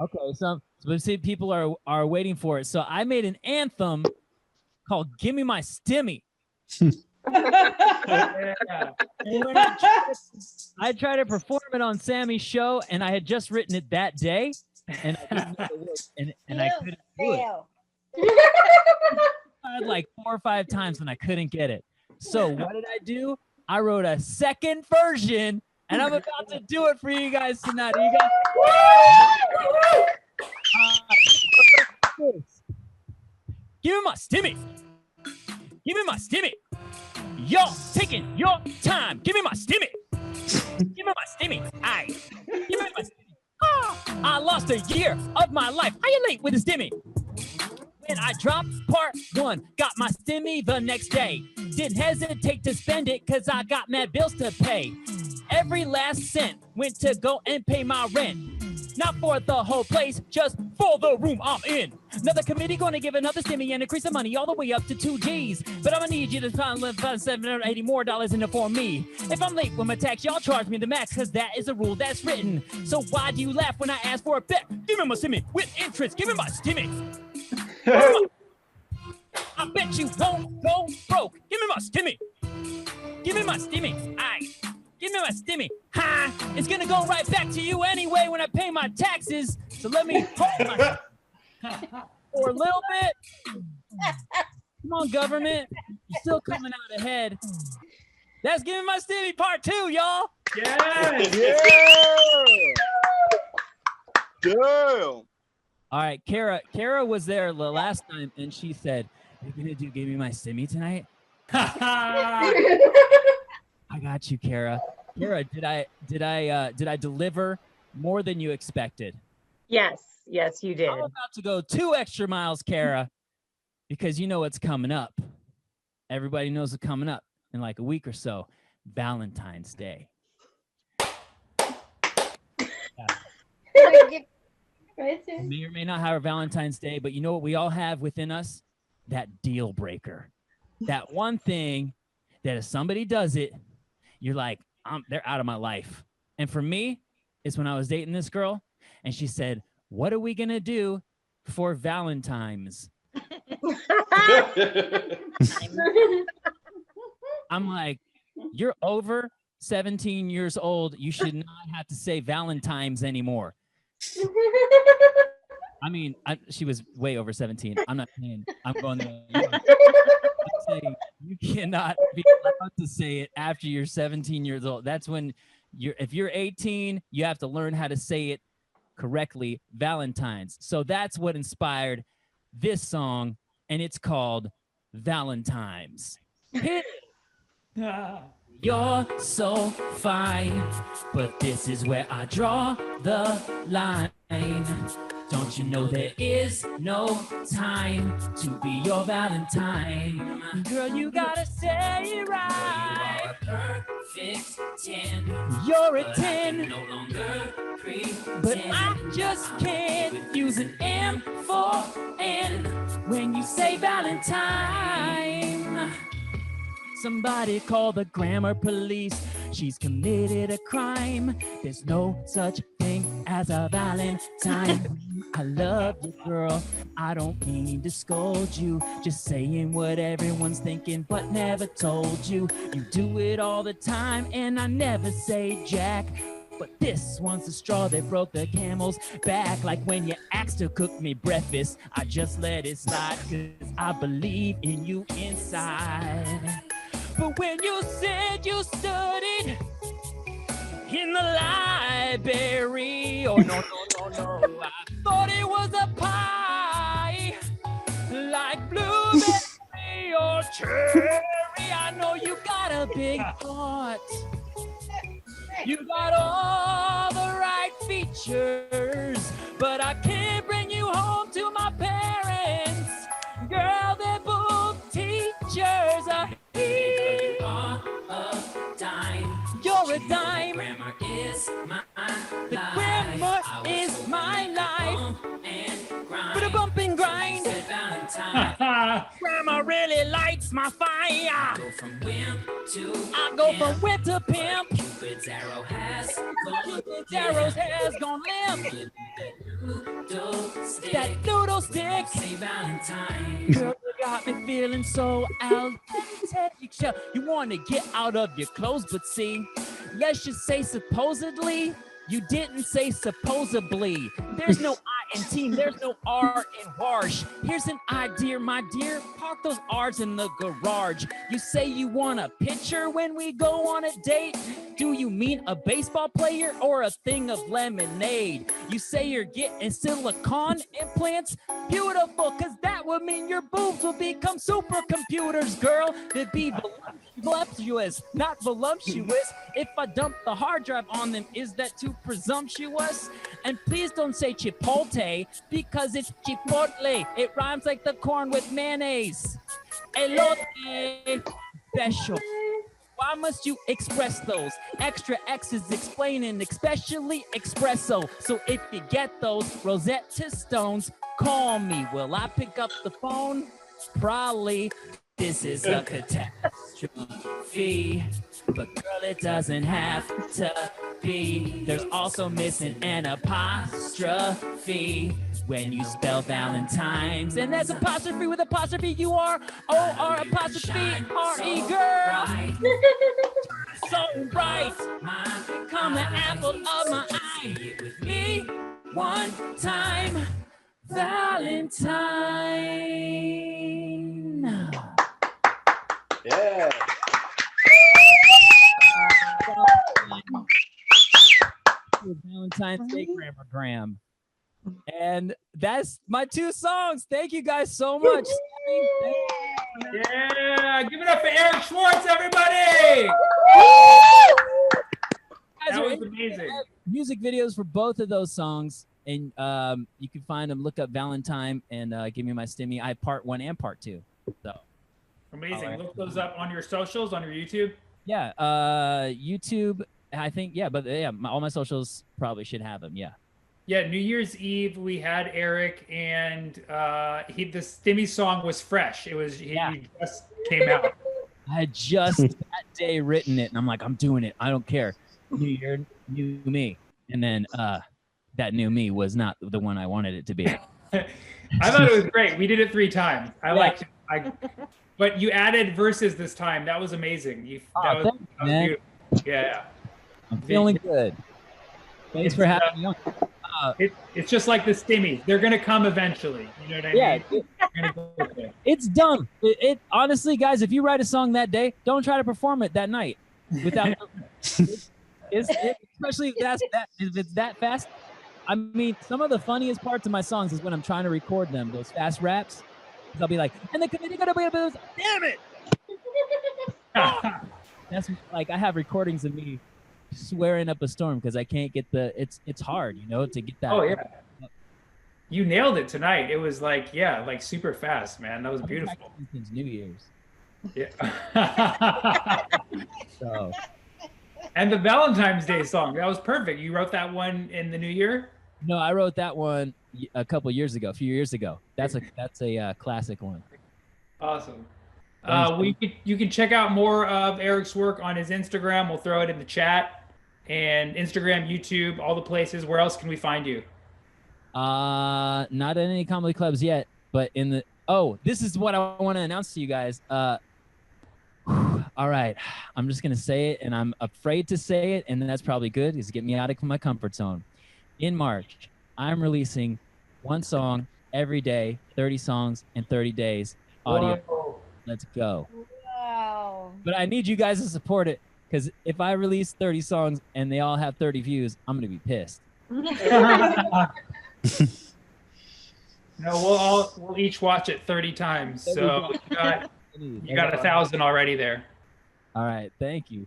Okay, so see, people are waiting for it. So I made an anthem called "Give Me My Stimmy." I tried to perform it on Sammy's show, and I had just written it that day, and I didn't know the words, and I couldn't do it. I had like 4 or 5 times, and I couldn't get it. So what did I do? I wrote a second version. And I'm about to do it for you guys tonight. Are you guys? Give me my stimmy. Give me my stimmy. Y'all taking your time. Give me my stimmy. Give me my stimmy. Aye. Give me my stimmy. Oh, I lost a year of my life. How you late with the stimmy? When I dropped part 1, got my stimmy the next day. Didn't hesitate to spend it because I got mad bills to pay. Every last cent went to go and pay my rent. Not for the whole place, just for the room I'm in. Another committee gonna give another stimmy and increase the money all the way up to 2 G's. But I'm gonna need you to find $780 more in it for me. If I'm late with my tax, y'all charge me the max, cause that is a rule that's written. So why do you laugh when I ask for a bet? Give me my stimmy with interest, give me my stimmy. I'm bet you won't go broke. Give me my stimmy. Give me my stimmy. Aye. Give me my stimmy. Ha! It's gonna go right back to you anyway when I pay my taxes. So let me hold my for a little bit. Come on, government. You're still coming out ahead. That's Give Me My Stimmy Part 2, y'all. Yes. Damn. All right, Kara was there the last time, and she said, "You're gonna do Give Me My Stimmy tonight?" I got you, Kara. Kara, did I deliver more than you expected? Yes, you did. I'm about to go 2 extra miles, Kara, because you know what's coming up. Everybody knows what's coming up in like a week or so. Valentine's Day. May or may not have a Valentine's Day, but you know what we all have within us? That deal breaker. That one thing that if somebody does it, you're like, they're out of my life. And for me, it's when I was dating this girl and she said, "What are we going to do for Valentine's?" I'm like, you're over 17 years old. You should not have to say Valentine's anymore. I mean, she was way over 17. I'm not saying I'm going there. I'm saying you cannot be allowed to say it after you're 17 years old. That's when if you're 18, you have to learn how to say it correctly, Valentine's. So that's what inspired this song, and it's called Valentine's. Hit it. You're so fine, but this is where I draw the line. Don't you know there is no time to be your Valentine? Girl, you gotta say it right. You are a perfect 10. You're a 10. No longer pretend. But I just can't use an M for N when you say Valentine. Somebody call the grammar police. She's committed a crime. There's no such thing as a Valentine. I love you, girl. I don't mean to scold you. Just saying what everyone's thinking but never told you. You do it all the time and I never say jack. But this one's the straw that broke the camel's back. Like when you asked to cook me breakfast, I just let it slide, 'cause I believe in you inside. But when you said you studied in the library, oh no, I thought it was a pie, like blueberry or cherry. I know you got a big heart. You got all the right features, but I can't bring you home to my parents. Girl, they're both teachers. You are a dime. You're a dime. Grammar is my life. The grammar is my life. With a bump and grind. Grammar really lights my fire. Go from wimp to I go from wimp to pimp. Cupid's arrow has gone limp. That noodle stick. Say Valentine. Girl, you got me feeling so out. You want to get out of your clothes, but see, let's just say supposedly, you didn't say supposedly. There's no I in team, there's no R in wash. Here's an idea, my dear. Park those R's in the garage. You say you want a picture when we go on a date. Do you mean a baseball player or a thing of lemonade? You say you're getting silicone implants. Beautiful, because that would mean your boobs will become supercomputers, girl. They'd be voluptuous, not voluptuous. If I dump the hard drive on them, is that too presumptuous? And please don't say chipotle, because it's chipotle. It rhymes like the corn with mayonnaise. Elote special. Why must you express those? Extra X's explaining, especially espresso. So if you get those Rosetta Stones, call me. Will I pick up the phone? Probably. This is a catastrophe. But girl, it doesn't have to be. There's also missing an apostrophe. when you spell Valentine's. And that's apostrophe with apostrophe U-R-O-R apostrophe R-E, girl. So bright, come the apple of my eye. Me one time, Valentine. Yeah. Valentine's Day Grammargram. And that's my 2 songs. Thank you guys so much. Yeah, give it up for Eric Schwartz, everybody. That was amazing. Music videos for both of those songs, and you can find them. Look up Valentine and Give Me My Stimmy. I have part 1 and part 2. So Amazing. All right. Look those up on your socials, on your YouTube. yeah, YouTube. I think but all my socials probably should have them. Yeah. Yeah, New Year's Eve we had Eric, and the Stimmy song was fresh. He just came out. I had just that day written it, and I'm like, I'm doing it. I don't care. New year, new me. And then that new me was not the one I wanted it to be. I thought it was great. We did it 3 times. I liked it. But you added verses this time. That was amazing. That was beautiful. Yeah. I'm feeling good. Thanks for having me on. It's just like the Stimmies. They're going to come eventually. You know what I mean? It's dumb. It honestly, guys, if you write a song that day, don't try to perform it that night without. Especially if it's that fast. I mean, some of the funniest parts of my songs is when I'm trying to record them, those fast raps. I'll be like, and the committee gonna be damn it. That's like I have recordings of me swearing up a storm because I can't get it's hard, to get that. Oh yeah. You nailed it tonight. It was like super fast, man. That was beautiful. Since New Year's. Yeah. So. And the Valentine's Day song, that was perfect. You wrote that one in the new year? No, I wrote that one a few years ago. That's a classic one. Awesome. You can check out more of Eric's work on his Instagram. We'll throw it in the chat. And Instagram, YouTube, all the places. Where else can we find you? Not in any comedy clubs yet, but this is what I want to announce to you guys. All right, I'm just gonna say it, and I'm afraid to say it, and that's probably good, is to get me out of my comfort zone. In March, I'm releasing 1 song every day, 30 songs in 30 days, audio. Whoa. Let's go. Wow. But I need you guys to support it, because if I release 30 songs and they all have 30 views, I'm gonna be pissed. No, we'll each watch it 30 times. So you got 1,000 already there. All right, thank you.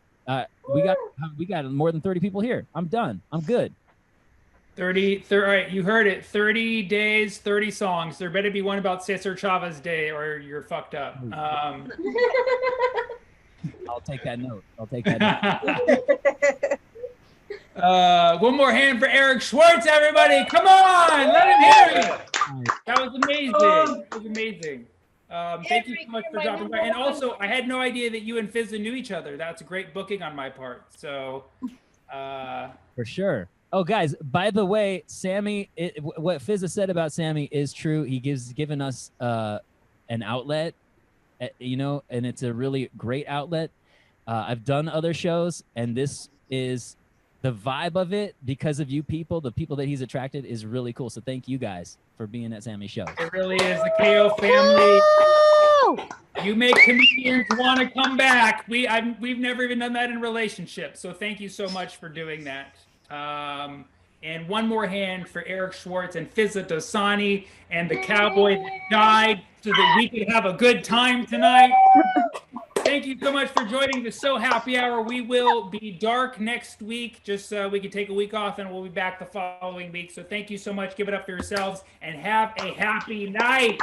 We got more than 30 people here. I'm done. I'm good. 30, all right, you heard it. 30 days, 30 songs. There better be one about Cesar Chavez Day, or you're fucked up. I'll take that note. One more hand for Eric Schwartz, everybody. Come on, let him hear it. That was amazing. Thank you so much for dropping by. And also, I had no idea that you and Fizza knew each other. That's a great booking on my part. So, for sure. Oh, guys, by the way, Sammy, what Fizza said about Sammy is true. He given us an outlet, and it's a really great outlet. I've done other shows, and this is the vibe of it because of you people. The people that he's attracted is really cool. So thank you guys for being at Sammy's show. It really is the KO family. You make comedians want to come back. We've never even done that in relationships. So thank you so much for doing that. And one more hand for Eric Schwartz and Fizza Dosani and the cowboy that died so that we could have a good time tonight. Thank you so much for joining the So Happy Hour. We will be dark next week, just so we can take a week off, and we'll be back the following week. So thank you so much. Give it up for yourselves, and have a happy night.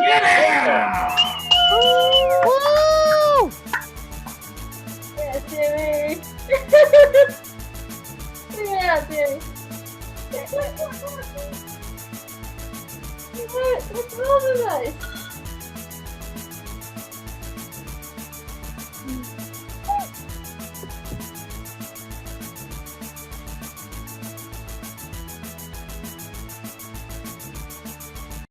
Yeah! Woo! Yeah, Timmy. Yeah, Timmy. What's wrong with us?